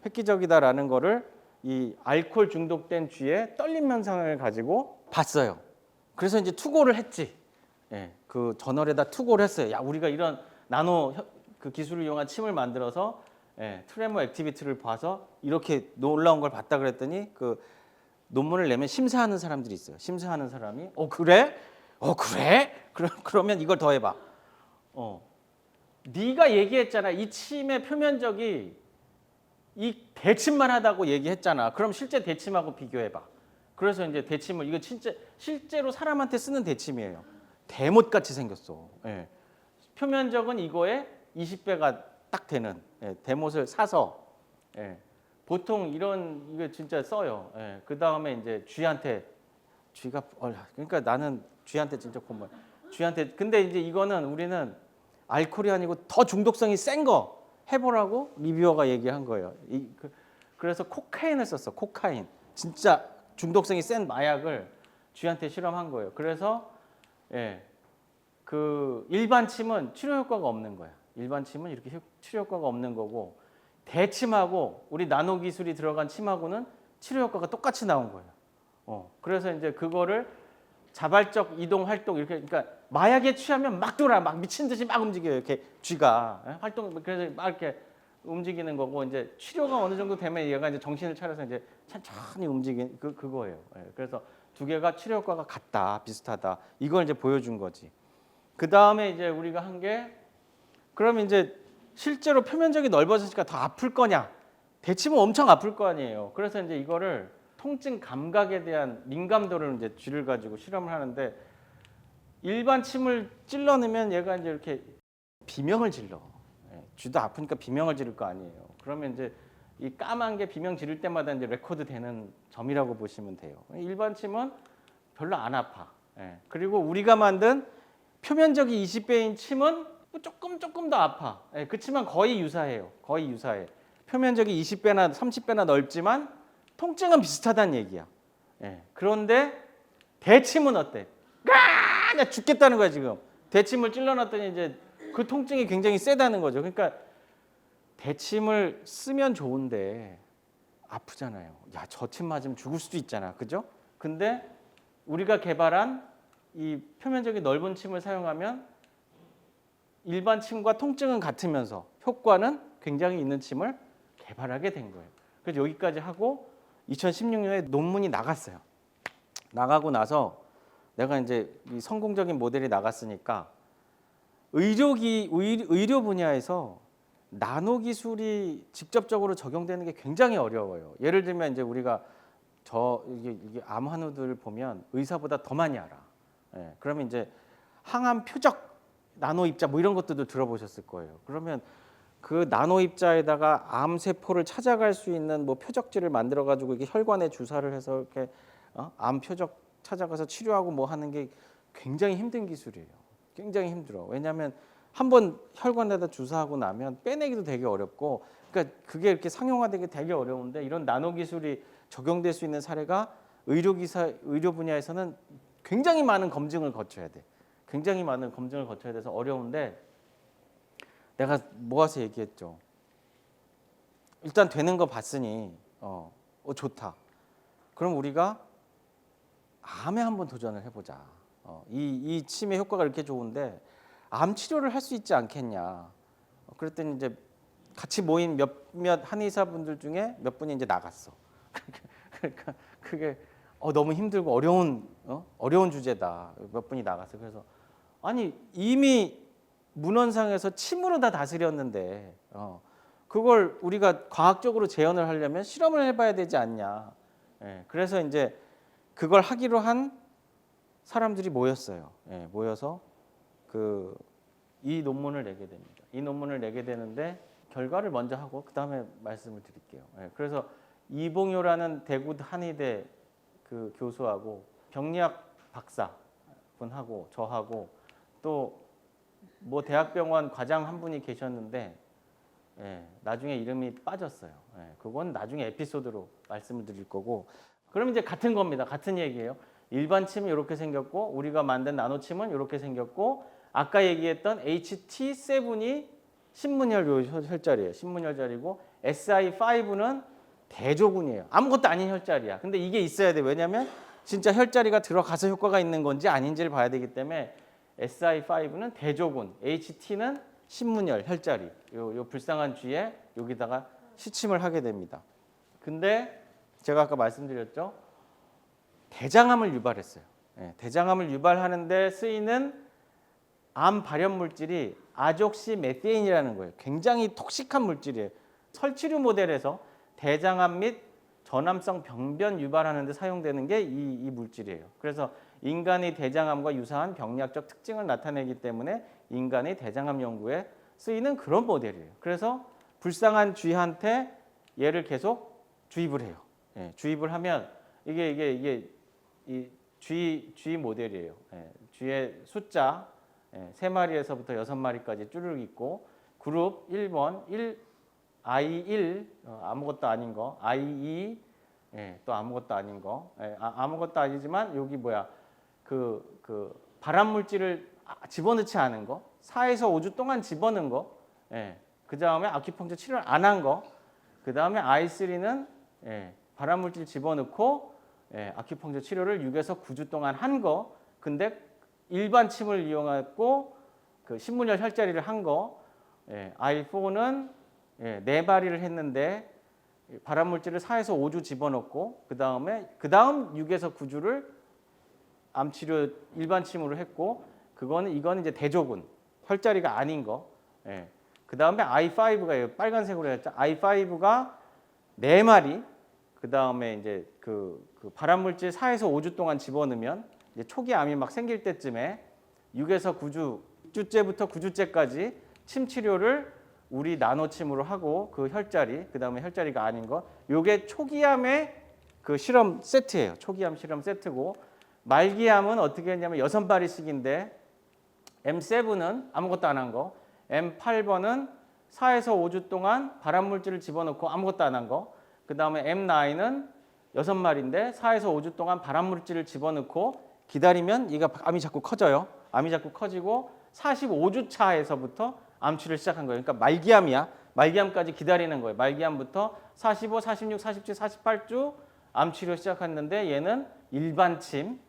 획기적이다라는 거를 이 알코올 중독된 쥐의 떨림 현상을 가지고 봤어요. 그래서 이제 투고를 했지. 그 저널에다 투고를 했어요. 야, 우리가 이런 나노 그 기술을 이용한 침을 만들어서 트레모 액티비티를 봐서 이렇게 놀라운 걸 봤다 그랬더니 그 논문을 내면 심사하는 사람들이 있어요. 심사하는 사람이 그래? 그래? 그러면 이걸 더 해봐. 네가 얘기했잖아. 이 침의 표면적이 이 대침만 하다고 얘기했잖아. 그럼 실제 대침하고 비교해봐. 그래서 이제 대침을 이거 진짜 실제로 사람한테 쓰는 대침이에요. 대못같이 생겼어. 표면적은 이거에 20배가 딱 되는 대못을 사서 보통 이거 진짜 써요. 그 다음에 이제 쥐가 그러니까 나는 쥐한테 진짜 고마워. 쥐한테 근데 이제 이거는 우리는 알코올이 아니고 더 중독성이 센 거 해보라고 리뷰어가 얘기한 거예요. 그래서 코카인을 썼어. 코카인. 진짜 중독성이 센 마약을 쥐한테 실험한 거예요. 그래서 그 일반 침은 치료 효과가 없는 거야. 일반 침은 이렇게 치료 효과가 없는 거고 대침하고 우리 나노 기술이 들어간 침하고는 치료 효과가 똑같이 나온 거예요. 그래서 이제 그거를 자발적 이동 활동 이렇게 그러니까 마약에 취하면 막 돌아 막 미친 듯이 막 움직여요. 이렇게 쥐가 활동 그래서 막 이렇게 움직이는 거고 이제 치료가 어느 정도 되면 얘가 이제 정신을 차려서 이제 천천히 움직이는 그거예요. 그래서 두 개가 치료 효과가 같다, 비슷하다. 이걸 이제 보여준 거지. 그 다음에 이제 우리가 한 게 그러면 이제 실제로 표면적이 넓어지니까 더 아플 거냐? 대치면 엄청 아플 거 아니에요. 그래서 이제 이거를 통증 감각에 대한 민감도를 이제 쥐를 가지고 실험을 하는데 일반 침을 찔러내면 얘가 이제 이렇게 비명을 질러. 쥐도 아프니까 비명을 지를 거 아니에요. 그러면 이제 이 까만 게 비명 지를 때마다 이제 레코드 되는 점이라고 보시면 돼요. 일반 침은 별로 안 아파. 그리고 우리가 만든 표면적이 20배인 침은 조금 더 아파. 그렇지만 거의 유사해요. 거의 유사해. 표면적이 20배나 30배나 넓지만 통증은 비슷하다는 얘기야. 그런데 대침은 어때? 나 죽겠다는 거야 지금. 대침을 찔러놨더니 이제 그 통증이 굉장히 세다는 거죠. 그러니까 대침을 쓰면 좋은데 아프잖아요. 야, 저 침 맞으면 죽을 수도 있잖아. 그죠? 근데 우리가 개발한 이 표면적이 넓은 침을 사용하면 일반 침과 통증은 같으면서 효과는 굉장히 있는 침을 개발하게 된 거예요. 그래서 여기까지 하고 2016년에 논문이 나갔어요. 나가고 나서 내가 이제 이 성공적인 모델이 나갔으니까 의료 분야에서 나노 기술이 직접적으로 적용되는 게 굉장히 어려워요. 예를 들면 이제 우리가 이게 암 환우들 보면 의사보다 더 많이 알아. 그러면 이제 항암 표적 나노 입자 뭐 이런 것들도 들어보셨을 거예요. 그러면 그 나노 입자에다가 암 세포를 찾아갈 수 있는 뭐 표적지를 만들어 가지고 이게 혈관에 주사를 해서 이렇게 암 표적 찾아가서 치료하고 뭐 하는 게 굉장히 힘든 기술이에요. 굉장히 힘들어. 왜냐하면 한번 혈관에다 주사하고 나면 빼내기도 되게 어렵고, 그러니까 그게 이렇게 상용화되기 되게 어려운데 이런 나노 기술이 적용될 수 있는 사례가 의료 분야에서는 굉장히 많은 검증을 거쳐야 돼. 굉장히 많은 검증을 거쳐야 돼서 어려운데 내가 모아서 얘기했죠. 일단 되는 거 봤으니 좋다. 그럼 우리가 암에 한번 도전을 해보자. 이 침의 효과가 이렇게 좋은데 암 치료를 할 수 있지 않겠냐. 그랬더니 이제 같이 모인 몇몇 한의사분들 중에 몇 분이 이제 나갔어. 그러니까 그게 너무 힘들고 어려운 주제다. 몇 분이 나갔어. 그래서 아니 이미 문헌상에서 침으로 다 다스렸는데 그걸 우리가 과학적으로 재현을 하려면 실험을 해봐야 되지 않냐. 그래서 이제 그걸 하기로 한 사람들이 모였어요. 모여서 이 논문을 내게 됩니다. 이 논문을 내게 되는데 결과를 먼저 하고 그 다음에 말씀을 드릴게요. 그래서 이봉효라는 대구 한의대 그 교수하고 병리학 박사 분하고 저하고 또 뭐 대학병원 과장 한 분이 계셨는데 나중에 이름이 빠졌어요. 그건 나중에 에피소드로 말씀을 드릴 거고. 그럼 이제 같은 겁니다. 같은 얘기예요. 일반 침이 이렇게 생겼고 우리가 만든 나노침은 이렇게 생겼고 아까 얘기했던 HT7이 신문혈 혈자리예요. 신문혈자리고 SI5는 대조군이에요. 아무것도 아닌 혈자리야. 근데 이게 있어야 돼. 왜냐하면 진짜 혈자리가 들어가서 효과가 있는 건지 아닌지를 봐야 되기 때문에 SI5는 대조군, HT는 신문혈 혈자리. 요 불쌍한 쥐에 여기다가 시침을 하게 됩니다. 근데 제가 아까 말씀드렸죠. 대장암을 유발했어요. 대장암을 유발하는데 쓰이는 암 발현 물질이 아족시메테인이라는 거예요. 굉장히 톡식한 물질이에요. 설치류 모델에서 대장암 및 전암성 병변 유발하는 데 사용되는 게 이 물질이에요. 그래서 인간의 대장암과 유사한 병리학적 특징을 나타내기 때문에 인간의 대장암 연구에 쓰이는 그런 모델이에요. 그래서 불쌍한 쥐한테 얘를 계속 주입을 해요. 주입을 하면 이게 이 쥐 모델이에요. 쥐의 숫자 3마리에서부터 6마리까지 쭈르륵 있고 그룹 1번 I1 아무것도 아닌 거, I2 또 아무것도 아닌 거, 아무것도 아니지만 여기 뭐야 그 발암 물질을 집어넣지 않은 거, 4에서 5주 동안 집어넣은 거, 그 다음에 아큐펑처 치료를 안 한 거, 그 다음에 I3는 발암 물질 집어넣고 아큐펑처 치료를 6에서 9주 동안 한 거, 근데 일반 침을 이용하고 그 신문혈 혈자리를 한 거, I4는 4마리를 했는데 발암 물질을 4에서 5주 집어넣고 그 다음 6에서 9주를 암 치료 일반 침으로 했고 이거는 이제 대조군 혈자리가 아닌 거. 예. 그다음에 I5가 빨간색으로 했죠. I5가 4마리. 그다음에 이제 그 발암 물질 4에서 5주 동안 집어넣으면 이제 초기 암이 막 생길 때쯤에 6에서 6주째부터 9주째까지 침 치료를 우리 나노침으로 하고 그 혈자리, 그다음에 혈자리가 아닌 거. 요게 초기암의 그 실험 세트예요. 초기암 실험 세트고 말기암은 어떻게 했냐면 6마리씩인데 M7은 아무것도 안 한 거. M8번은 4에서 5주 동안 발암 물질을 집어넣고 아무것도 안 한 거. 그다음에 M9은 6마리인데 4에서 5주 동안 발암 물질을 집어넣고 기다리면 얘가 암이 자꾸 커져요. 암이 자꾸 커지고 45주 차에서부터 암치료를 시작한 거예요. 그러니까 말기암이야. 말기암까지 기다리는 거예요. 말기암부터 45, 46, 47, 48주 암치료 시작했는데 얘는 일반 침.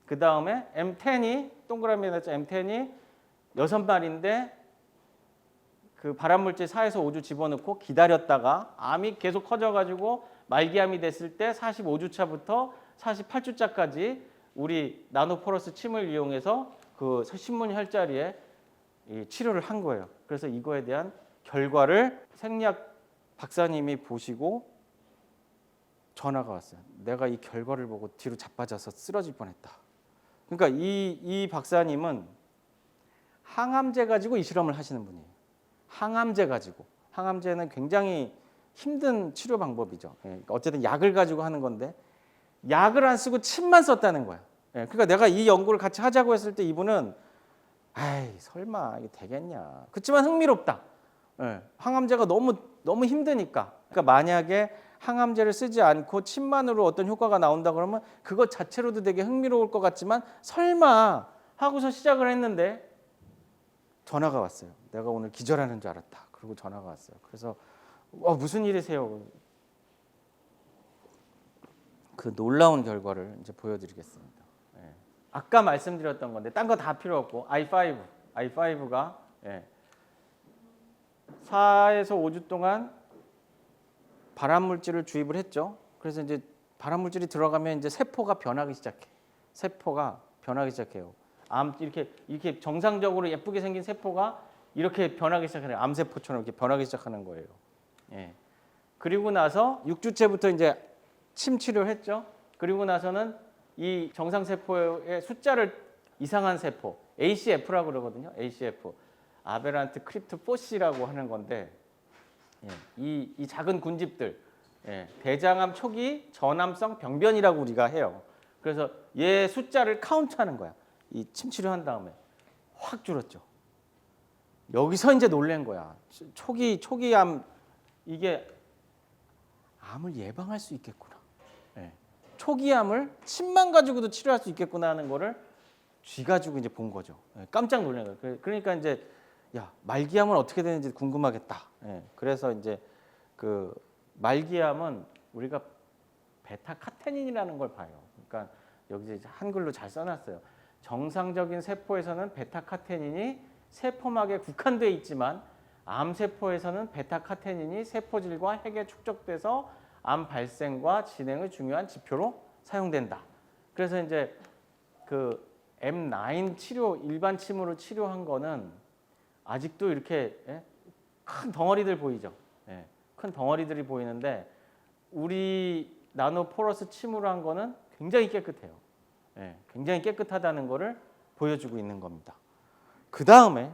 그다음에 M10이 동그라미에 넣었죠. M10이 6마리인데 그 발암물질 4에서 5주 집어넣고 기다렸다가 암이 계속 커져가지고 말기암이 됐을 때 45주 차부터 48주차까지 우리 나노포러스 침을 이용해서 그 신문 혈자리에 이 치료를 한 거예요. 그래서 이거에 대한 결과를 생리학 박사님이 보시고 전화가 왔어요. 내가 이 결과를 보고 뒤로 자빠져서 쓰러질 뻔했다. 그러니까 이 박사님은 항암제 가지고 이 실험을 하시는 분이에요. 항암제 가지고. 항암제는 굉장히 힘든 치료 방법이죠. 어쨌든 약을 가지고 하는 건데 약을 안 쓰고 침만 썼다는 거야. 그러니까 내가 이 연구를 같이 하자고 했을 때 이분은 아이 설마 이게 되겠냐. 그렇지만 흥미롭다. 항암제가 너무 힘드니까. 그러니까 만약에 항암제를 쓰지 않고 침만으로 어떤 효과가 나온다 그러면 그것 자체로도 되게 흥미로울 것 같지만 설마 하고서 시작을 했는데 전화가 왔어요. 내가 오늘 기절하는 줄 알았다. 그리고 전화가 왔어요. 그래서 무슨 일이세요? 그 놀라운 결과를 이제 보여드리겠습니다. 아까 말씀드렸던 건데 딴 거 다 필요 없고 I5가 4에서 5주 동안 발암 물질을 주입을 했죠. 그래서 이제 발암 물질이 들어가면 이제 세포가 변하기 시작해. 세포가 변하기 시작해요. 암 이렇게 정상적으로 예쁘게 생긴 세포가 이렇게 변하기 시작하는 암세포처럼 이렇게 변하기 시작하는 거예요. 그리고 나서 6주째부터 이제 침 치료를 했죠. 그리고 나서는 이 정상 세포의 숫자를 이상한 세포 ACF라고 그러거든요. ACF 아베란트 크립트 포시라고 하는 건데 이 작은 군집들 대장암 초기 전암성 병변이라고 우리가 해요. 그래서 얘 숫자를 카운트하는 거야. 이 침 치료한 다음에 확 줄었죠. 여기서 이제 놀란 거야. 초기암 이게 암을 예방할 수 있겠구나. 초기암을 침만 가지고도 치료할 수 있겠구나 하는 거를 쥐 가지고 이제 본 거죠. 깜짝 놀란 거예요. 그러니까 이제 야 말기암은 어떻게 되는지 궁금하겠다. 그래서 이제 그 말기암은 우리가 베타카테닌이라는 걸 봐요. 그러니까 여기 이제 한글로 잘 써놨어요. 정상적인 세포에서는 베타카테닌이 세포막에 국한돼 있지만 암세포에서는 베타카테닌이 세포질과 핵에 축적돼서 암 발생과 진행의 중요한 지표로 사용된다. 그래서 이제 그 M9 치료 일반 침으로 치료한 거는 아직도 이렇게 큰 덩어리들 보이죠. 큰 덩어리들이 보이는데 우리 나노포러스 침으로 한 거는 굉장히 깨끗해요. 굉장히 깨끗하다는 거를 보여주고 있는 겁니다. 그 다음에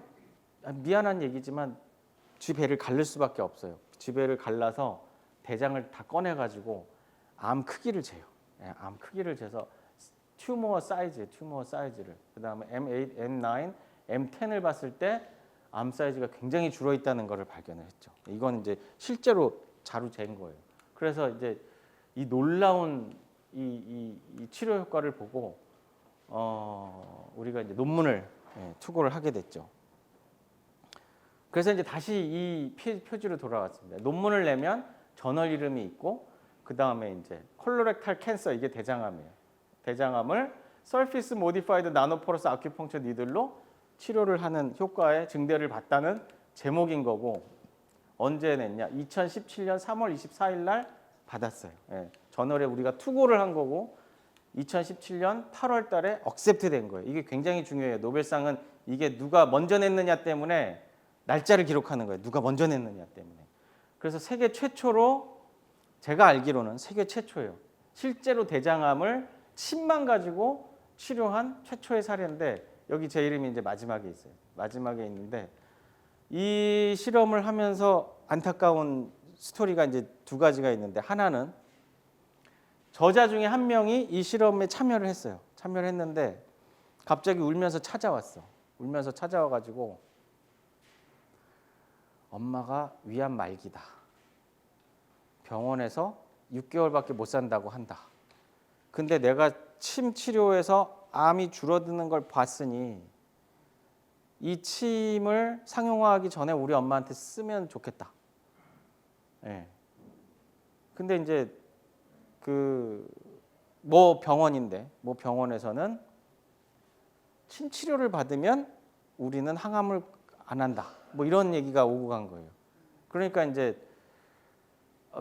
미안한 얘기지만 쥐 배를 갈릴 수밖에 없어요. 쥐 배를 갈라서 대장을 다 꺼내가지고 암 크기를 재요. 암 크기를 재서 튜머 사이즈를 그 다음에 M8, M9, M10을 봤을 때 암 사이즈가 굉장히 줄어 있다는 것을 발견을 했죠. 이건 이제 실제로 자루 잰 거예요. 그래서 이제 이 놀라운 이 치료 효과를 보고 우리가 이제 논문을 투고를 하게 됐죠. 그래서 이제 다시 이 표지로 돌아왔습니다. 논문을 내면 저널 이름이 있고 그 다음에 이제 콜로렉탈 캔서 이게 대장암이에요. 대장암을 Surface Modified Nanoporous Acupuncture Needle로 치료를 하는 효과의 증대를 봤다는 제목인 거고 언제 냈냐? 2017년 3월 24일 날 받았어요. 저널에 우리가 투고를 한 거고 2017년 8월 달에 억셉트 된 거예요. 이게 굉장히 중요해요. 노벨상은 이게 누가 먼저 냈느냐 때문에 날짜를 기록하는 거예요. 누가 먼저 냈느냐 때문에. 그래서 세계 최초로 제가 알기로는 세계 최초예요. 실제로 대장암을 침만 가지고 치료한 최초의 사례인데 여기 제 이름이 이제 마지막에 있어요. 마지막에 있는데 이 실험을 하면서 안타까운 스토리가 이제 두 가지가 있는데 하나는 저자 중에 한 명이 이 실험에 참여를 했어요. 참여를 했는데 갑자기 울면서 찾아왔어. 울면서 찾아와 가지고 엄마가 위암 말기다. 병원에서 6개월밖에 못 산다고 한다. 근데 내가 침 치료해서 암이 줄어드는 걸 봤으니 이 침을 상용화하기 전에 우리 엄마한테 쓰면 좋겠다. 예. 근데 이제 그 뭐 병원인데 뭐 병원에서는 침 치료를 받으면 우리는 항암을 안 한다. 뭐 이런 얘기가 오고 간 거예요. 그러니까 이제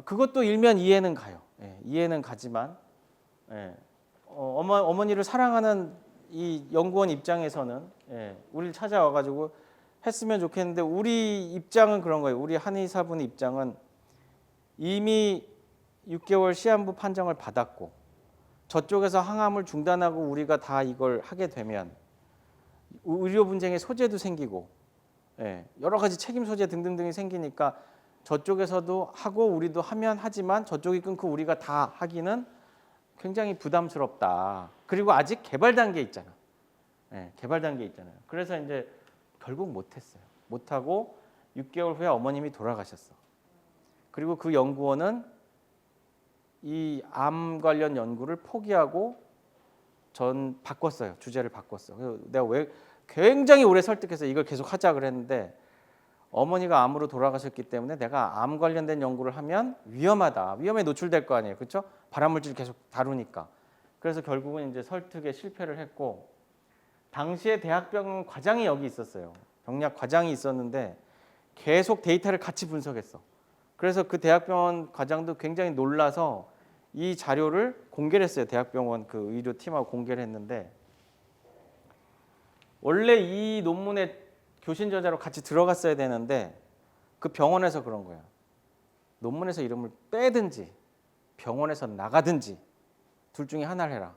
그것도 일면 이해는 가요. 예, 이해는 가지만 예, 어머니를 사랑하는 이 연구원 입장에서는 예, 우리를 찾아와 가지고 했으면 좋겠는데 우리 입장은 그런 거예요. 우리 한의사분 입장은 이미 6개월 시한부 판정을 받았고 저쪽에서 항암을 중단하고 우리가 다 이걸 하게 되면 의료 분쟁의 소재도 생기고 예, 여러 가지 책임 소재 등등등이 생기니까 저쪽에서도 하고 우리도 하면 하지만 저쪽이 끊고 우리가 다 하기는 굉장히 부담스럽다. 그리고 아직 개발 단계에 있잖아. 예, 개발 단계에 있잖아요. 그래서 이제 결국 못했어요. 못하고 6개월 후에 어머님이 돌아가셨어. 그리고 그 연구원은 이 암 관련 연구를 포기하고 전 바꿨어요. 주제를 바꿨어. 그래서 내가 왜 굉장히 오래 설득해서 이걸 계속 하자 그랬는데 어머니가 암으로 돌아가셨기 때문에 내가 암 관련된 연구를 하면 위험하다. 위험에 노출될 거 아니에요. 그렇죠? 발암물질 계속 다루니까. 그래서 결국은 이제 설득에 실패를 했고 당시에 대학병원 과장이 여기 있었어요. 병약 과장이 있었는데 계속 데이터를 같이 분석했어. 그래서 그 대학병원 과장도 굉장히 놀라서 이 자료를 공개를 했어요. 대학병원 그 의료팀하고 공개를 했는데 원래 이 논문에 교신 저자로 같이 들어갔어야 되는데 그 병원에서 그런 거야. 논문에서 이름을 빼든지 병원에서 나가든지 둘 중에 하나를 해라.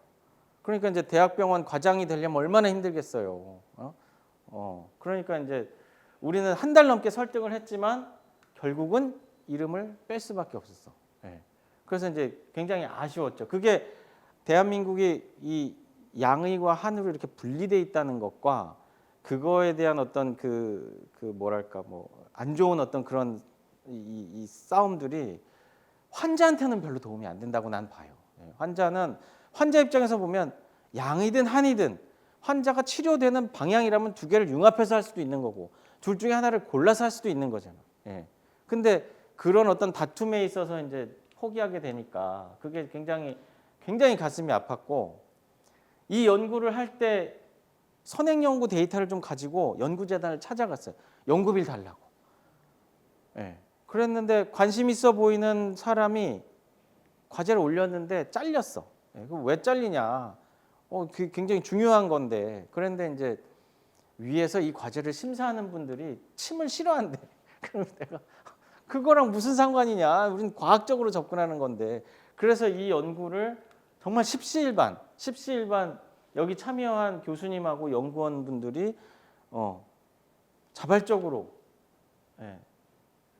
그러니까 이제 대학병원 과장이 되려면 얼마나 힘들겠어요. 그러니까 이제 우리는 한 달 넘게 설득을 했지만 결국은 이름을 뺄 수밖에 없었어. 네. 그래서 이제 굉장히 아쉬웠죠. 그게 대한민국이 이 양의와 한의로 이렇게 분리돼 있다는 것과 그거에 대한 어떤 그 뭐랄까 뭐 안 좋은 어떤 그런 이 싸움들이 환자한테는 별로 도움이 안 된다고 난 봐요. 환자는 환자 입장에서 보면 양이든 한이든 환자가 치료되는 방향이라면 두 개를 융합해서 할 수도 있는 거고 둘 중에 하나를 골라서 할 수도 있는 거잖아. 근데 그런 어떤 다툼에 있어서 이제 포기하게 되니까 그게 굉장히 가슴이 아팠고 이 연구를 할 때 선행 연구 데이터를 좀 가지고 연구재단을 찾아갔어요. 연구비를 달라고. 그랬는데 관심 있어 보이는 사람이 과제를 올렸는데 잘렸어. 왜 잘리냐? 굉장히 중요한 건데. 그런데 이제 위에서 이 과제를 심사하는 분들이 침을 싫어한대. 그럼 내가 그거랑 무슨 상관이냐? 우리는 과학적으로 접근하는 건데. 그래서 이 연구를 정말 십시일반 여기 참여한 교수님하고 연구원분들이 자발적으로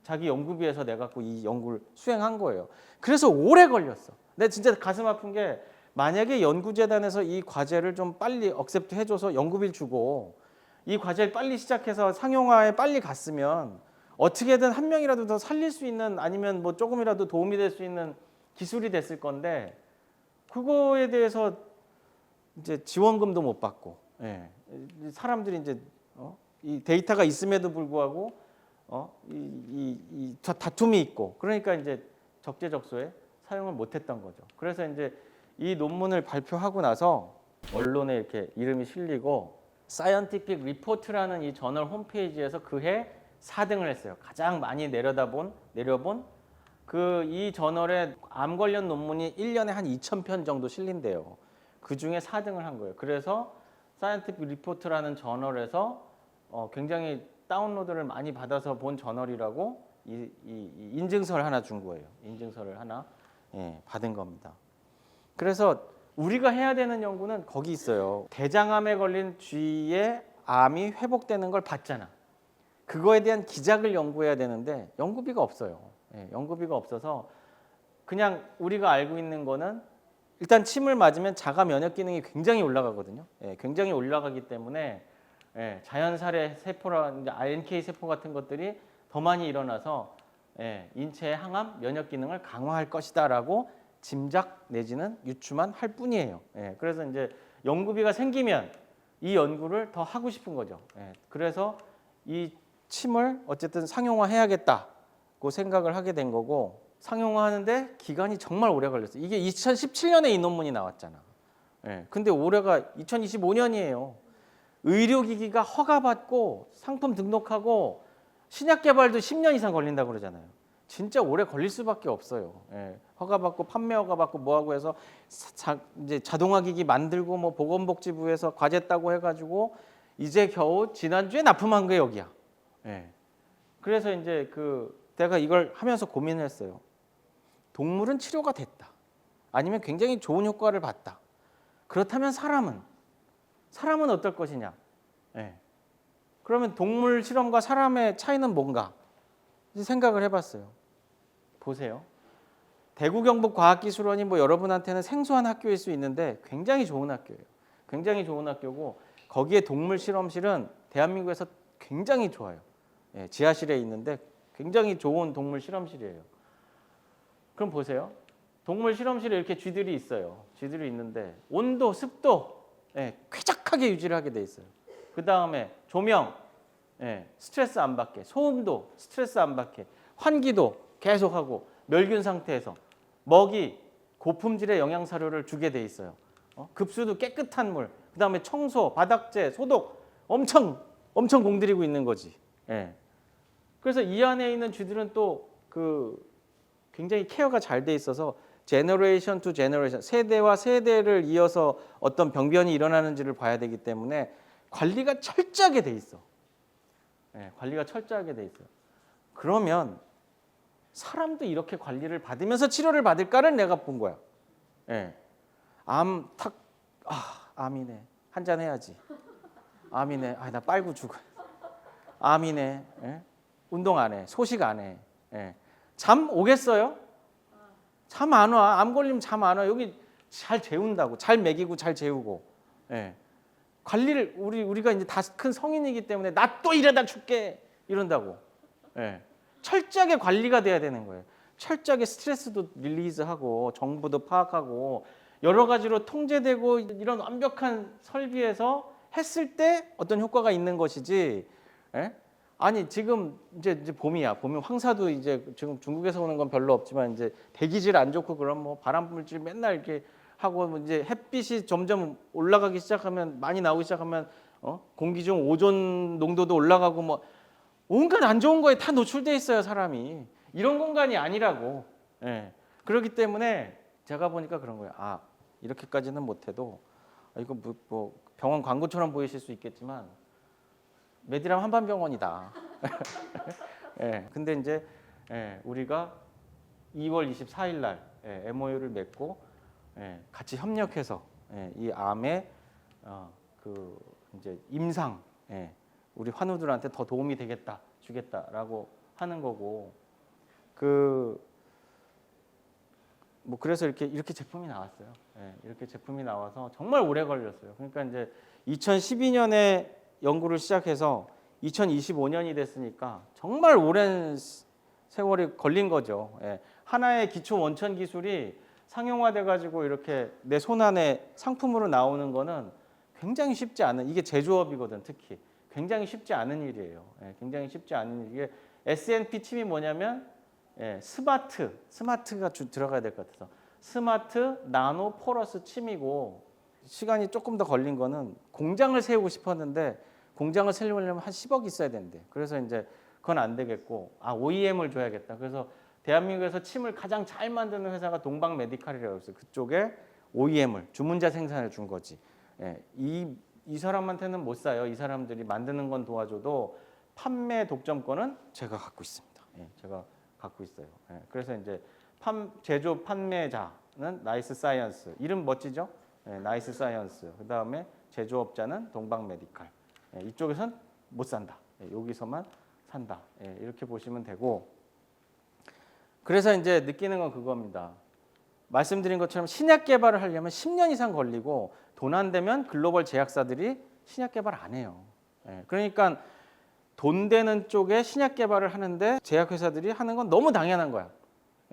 자기 연구비에서 내갖고 이 연구를 수행한 거예요. 그래서 오래 걸렸어. 근데 진짜 가슴 아픈 게 만약에 연구재단에서 이 과제를 좀 빨리 억셉트 해줘서 연구비를 주고 이 과제를 빨리 시작해서 상용화에 빨리 갔으면 어떻게든 한 명이라도 더 살릴 수 있는 아니면 뭐 조금이라도 도움이 될 수 있는 기술이 됐을 건데 그거에 대해서 이제 지원금도 못 받고 사람들이 이제 이 데이터가 있음에도 불구하고 이 다툼이 있고 그러니까 이제 적재적소에 사용을 못했던 거죠. 그래서 이제 이 논문을 발표하고 나서 언론에 이렇게 이름이 실리고 사이언티픽 리포트라는 이 저널 홈페이지에서 그해 4등을 했어요. 가장 많이 내려본 그 이 저널에 암 관련 논문이 1년에 한 2,000편 정도 실린대요. 그 중에 4등을 한 거예요. 그래서 사이언티픽 리포트라는 저널에서 굉장히 다운로드를 많이 받아서 본 저널이라고 이 인증서를 하나 준 거예요. 인증서를 하나 받은 겁니다. 그래서 우리가 해야 되는 연구는 거기 있어요. 대장암에 걸린 쥐의 암이 회복되는 걸 봤잖아. 그거에 대한 기작을 연구해야 되는데 연구비가 없어요. 연구비가 없어서 그냥 우리가 알고 있는 거는 일단 침을 맞으면 자가 면역 기능이 굉장히 올라가거든요. 굉장히 올라가기 때문에 자연살해 세포라 이제 NK 세포 같은 것들이 더 많이 일어나서 인체의 항암 면역 기능을 강화할 것이다라고 짐작 내지는 유추만 할 뿐이에요. 그래서 이제 연구비가 생기면 이 연구를 더 하고 싶은 거죠. 그래서 이 침을 어쨌든 상용화해야겠다고 생각을 하게 된 거고 상용화하는데 기간이 정말 오래 걸렸어요. 이게 2017년에 이 논문이 나왔잖아. 근데 올해가 2025년이에요. 의료기기가 허가받고 상품 등록하고 신약 개발도 10년 이상 걸린다고 그러잖아요. 진짜 오래 걸릴 수밖에 없어요. 허가받고 판매 허가받고 뭐하고 해서 이제 자동화 기기 만들고 뭐 보건복지부에서 과제 따고 해가지고 이제 겨우 지난주에 납품한 게 여기야. 그래서 이제 내가 이걸 하면서 고민을 했어요. 동물은 치료가 됐다. 아니면 굉장히 좋은 효과를 봤다. 그렇다면 사람은 어떨 것이냐? 그러면 동물 실험과 사람의 차이는 뭔가? 생각을 해봤어요. 보세요. 대구 경북 과학기술원이 뭐 여러분한테는 생소한 학교일 수 있는데 굉장히 좋은 학교예요. 굉장히 좋은 학교고 거기에 동물 실험실은 대한민국에서 굉장히 좋아요. 지하실에 있는데 굉장히 좋은 동물 실험실이에요. 그럼 보세요. 동물 실험실에 이렇게 쥐들이 있어요. 쥐들이 있는데 온도, 습도 쾌적하게 유지를 하게 돼 있어요. 그 다음에 조명, 스트레스 안 받게, 소음도 스트레스 안 받게, 환기도 계속하고 멸균 상태에서 먹이, 고품질의 영양 사료를 주게 돼 있어요. 급수도 깨끗한 물, 그 다음에 청소, 바닥재, 소독 엄청 공들이고 있는 거지. 그래서 이 안에 있는 쥐들은 또 굉장히 케어가 잘 돼 있어서 제너레이션 투 제너레이션 세대와 세대를 이어서 어떤 병변이 일어나는지를 봐야 되기 때문에 관리가 철저하게 돼 있어. 관리가 철저하게 돼 있어요. 그러면 사람도 이렇게 관리를 받으면서 치료를 받을까를 내가 본 거야. 암이네. 한잔 해야지. 암이네. 나 빨고 죽어. 암이네. 운동 안 해. 소식 안 해. 잠 오겠어요? 잠 안 와. 암 걸리면 잠 안 와. 여기 잘 재운다고. 잘 먹이고 잘 재우고. 관리를 우리가 이제 다 큰 성인이기 때문에 나 또 이러다 죽게 이런다고. 철저하게 관리가 돼야 되는 거예요. 철저하게 스트레스도 릴리즈하고 정보도 파악하고 여러 가지로 통제되고 이런 완벽한 설비에서 했을 때 어떤 효과가 있는 것이지. 아니 지금 이제 봄이야. 봄이 황사도 이제 지금 중국에서 오는 건 별로 없지만 이제 대기질 안 좋고 그럼 뭐 발암 물질 맨날 이렇게 하고 뭐 이제 햇빛이 점점 올라가기 시작하면 많이 나오기 시작하면 공기 중 오존 농도도 올라가고 뭐 온갖 안 좋은 거에 다 노출돼 있어요 사람이. 이런 공간이 아니라고. 그렇기 때문에 제가 보니까 그런 거예요. 이렇게까지는 못해도 이거 뭐 병원 광고처럼 보이실 수 있겠지만 메디람 한반병원이다. 근데 이제 우리가 2월 24일 날 MOU를 맺고 같이 협력해서 이 암의 이제 임상 우리 환우들한테 더 도움이 주겠다라고 하는 거고 뭐 그래서 이렇게 제품이 나왔어요. 이렇게 제품이 나와서 정말 오래 걸렸어요. 그러니까 이제 2012년에 연구를 시작해서 2025년이 됐으니까 정말 오랜 세월이 걸린 거죠. 하나의 기초 원천 기술이 상용화돼 가지고 이렇게 내 손 안에 상품으로 나오는 거는 굉장히 쉽지 않은, 이게 제조업이거든. 특히 굉장히 쉽지 않은 일이에요. 굉장히 쉽지 않은 일. 이게 S&P 침이 뭐냐면 스마트가 들어가야 될 것 같아서 스마트 나노 포러스 침이고, 시간이 조금 더 걸린 거는 공장을 세우고 싶었는데 공장을 세우려면 한 10억 있어야 된대. 그래서 이제 그건 안 되겠고 OEM을 줘야겠다. 그래서 대한민국에서 침을 가장 잘 만드는 회사가 동방 메디칼이라고 있어요. 그쪽에 OEM을 주문자 생산을 준 거지. 예, 이 사람한테는 못 사요. 이 사람들이 만드는 건 도와줘도 판매 독점권은 제가 갖고 있습니다. 예, 제가 갖고 있어요. 예, 그래서 이제 제조 판매자는 나이스 사이언스. 이름 멋지죠? 예, 나이스 사이언스. 그 다음에 제조업자는 동방 메디칼. 예, 이쪽에선 못 산다. 예, 여기서만 산다. 예, 이렇게 보시면 되고. 그래서 이제 느끼는 건 그겁니다. 말씀드린 것처럼 신약 개발을 하려면 10년 이상 걸리고 돈 안 되면 글로벌 제약사들이 신약 개발 안 해요. 예, 그러니까 돈 되는 쪽에 신약 개발을 하는데 제약회사들이 하는 건 너무 당연한 거야.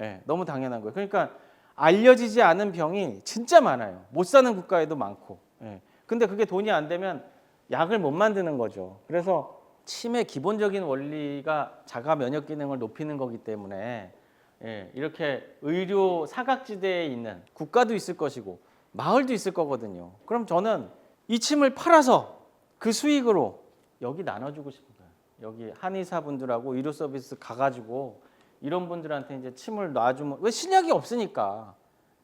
예, 너무 당연한 거예요. 그러니까 알려지지 않은 병이 진짜 많아요. 못 사는 국가에도 많고. 예, 근데 그게 돈이 안 되면 약을 못 만드는 거죠. 그래서 침의 기본적인 원리가 자가 면역 기능을 높이는 거기 때문에 예, 이렇게 의료 사각지대에 있는 국가도 있을 것이고 마을도 있을 거거든요. 그럼 저는 이 침을 팔아서 그 수익으로 여기 나눠주고 싶은 거예요. 여기 한의사분들하고 의료 서비스 가가지고 이런 분들한테 이제 침을 놔주면 왜 신약이 없으니까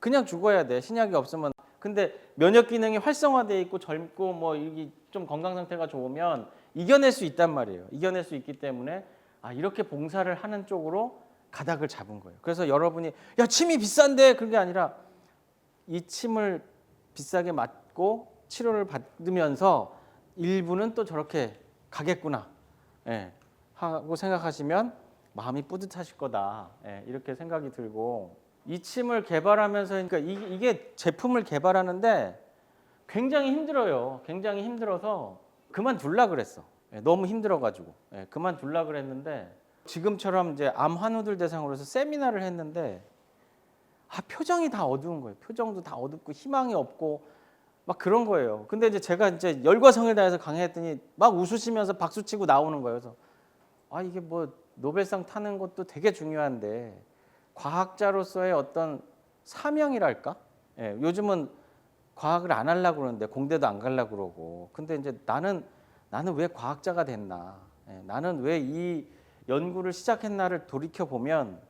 그냥 죽어야 돼. 신약이 없으면. 근데 면역 기능이 활성화돼 있고 젊고 뭐 이게 좀 건강 상태가 좋으면 이겨낼 수 있단 말이에요. 이겨낼 수 있기 때문에 아 이렇게 봉사를 하는 쪽으로 가닥을 잡은 거예요. 그래서 여러분이 야 침이 비싼데 그런 게 아니라 이 침을 비싸게 맞고 치료를 받으면서 일부는 또 저렇게 가겠구나 예, 하고 생각하시면 마음이 뿌듯하실 거다 예, 이렇게 생각이 들고 이 침을 개발하면서 그러니까 이게 제품을 개발하는데 굉장히 힘들어요. 굉장히 힘들어서 그만둘라 그랬어. 예, 너무 힘들어가지고 예, 그만둘라 그랬는데 지금처럼 이제 암 환우들 대상으로 해서 세미나를 했는데 아 표정이 다 어두운 거예요. 표정도 다 어둡고 희망이 없고 막 그런 거예요. 근데 이제 제가 이제 열과 성을 다해서 강의했더니 막 웃으시면서 박수 치고 나오는 거예요. 그래서 아 이게 뭐 노벨상 타는 것도 되게 중요한데 과학자로서의 어떤 사명이랄까? 예, 요즘은 과학을 안 하려고 그러는데 공대도 안 가려고 그러고 근데 이제 나는 왜 과학자가 됐나? 예, 나는 왜 이 연구를 시작했나를 돌이켜 보면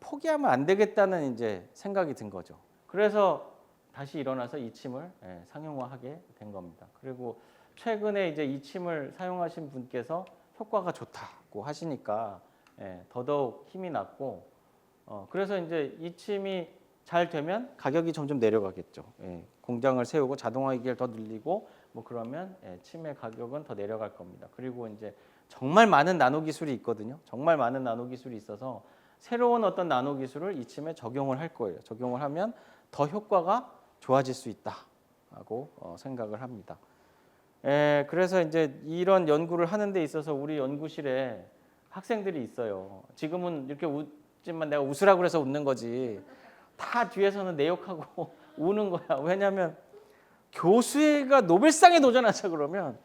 포기하면 안 되겠다는 이제 생각이 든 거죠. 그래서 다시 일어나서 이 침을 상용화하게 된 겁니다. 그리고 최근에 이제 이 침을 사용하신 분께서 효과가 좋다고 하시니까 더더욱 힘이 났고 그래서 이제 이 침이 잘 되면 가격이 점점 내려가겠죠. 공장을 세우고 자동화 기계를 더 늘리고 뭐 그러면 침의 가격은 더 내려갈 겁니다. 그리고 이제 정말 많은 나노 기술이 있거든요. 정말 많은 나노 기술이 있어서 새로운 어떤 나노 기술을 이 침에 적용을 할 거예요. 적용을 하면 더 효과가 좋아질 수 있다고 생각을 합니다. 그래서 이제 이런 연구를 하는 데 있어서 우리 연구실에 학생들이 있어요. 지금은 이렇게 웃지만 내가 웃으라고 그래서 웃는 거지. 다 뒤에서는 내 욕하고 우는 거야. 왜냐하면 교수가 노벨상에 도전하자 그러면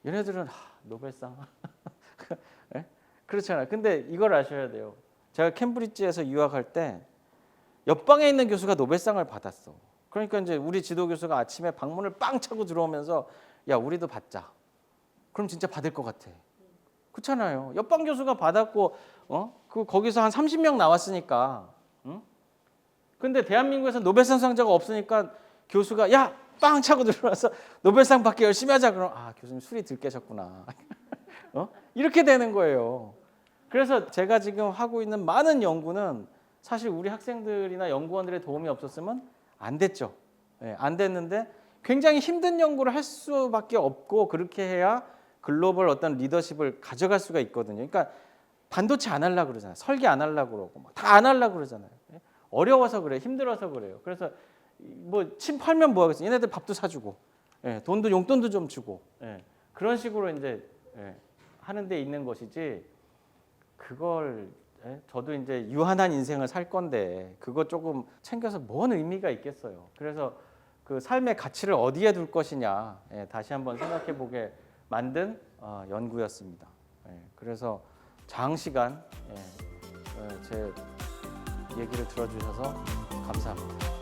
얘네들은 노벨상 그렇잖아요. 근데 이걸 아셔야 돼요. 제가 캠브리지에서 유학할 때 옆방에 있는 교수가 노벨상을 받았어. 그러니까 이제 우리 지도 교수가 아침에 방문을 빵 차고 들어오면서 야 우리도 받자. 그럼 진짜 받을 것 같아. 그렇잖아요. 옆방 교수가 받았고 거기서 한 30명 나왔으니까. 근데 대한민국에서 노벨상 수상자가 없으니까 교수가 야 빵 차고 들어와서 노벨상 받기 열심히 하자. 그럼 아 교수님 술이 들 깨셨구나. 이렇게 되는 거예요. 그래서 제가 지금 하고 있는 많은 연구는 사실 우리 학생들이나 연구원들의 도움이 없었으면 안 됐죠. 안 됐는데 굉장히 힘든 연구를 할 수밖에 없고 그렇게 해야 글로벌 어떤 리더십을 가져갈 수가 있거든요. 그러니까 반도체 안 하려고 그러잖아요. 설계 안 하려고 그러고 다 안 하려고 그러잖아요. 어려워서 그래, 힘들어서 그래요. 그래서 뭐 침 팔면 뭐 하겠어요. 얘네들 밥도 사주고 돈도 용돈도 좀 주고 그런 식으로 이제 하는 데 있는 것이지 그걸 저도 이제 유한한 인생을 살 건데 그거 조금 챙겨서 뭔 의미가 있겠어요. 그래서 그 삶의 가치를 어디에 둘 것이냐 다시 한번 생각해 보게 만든 연구였습니다. 그래서 장시간 제 얘기를 들어주셔서 감사합니다.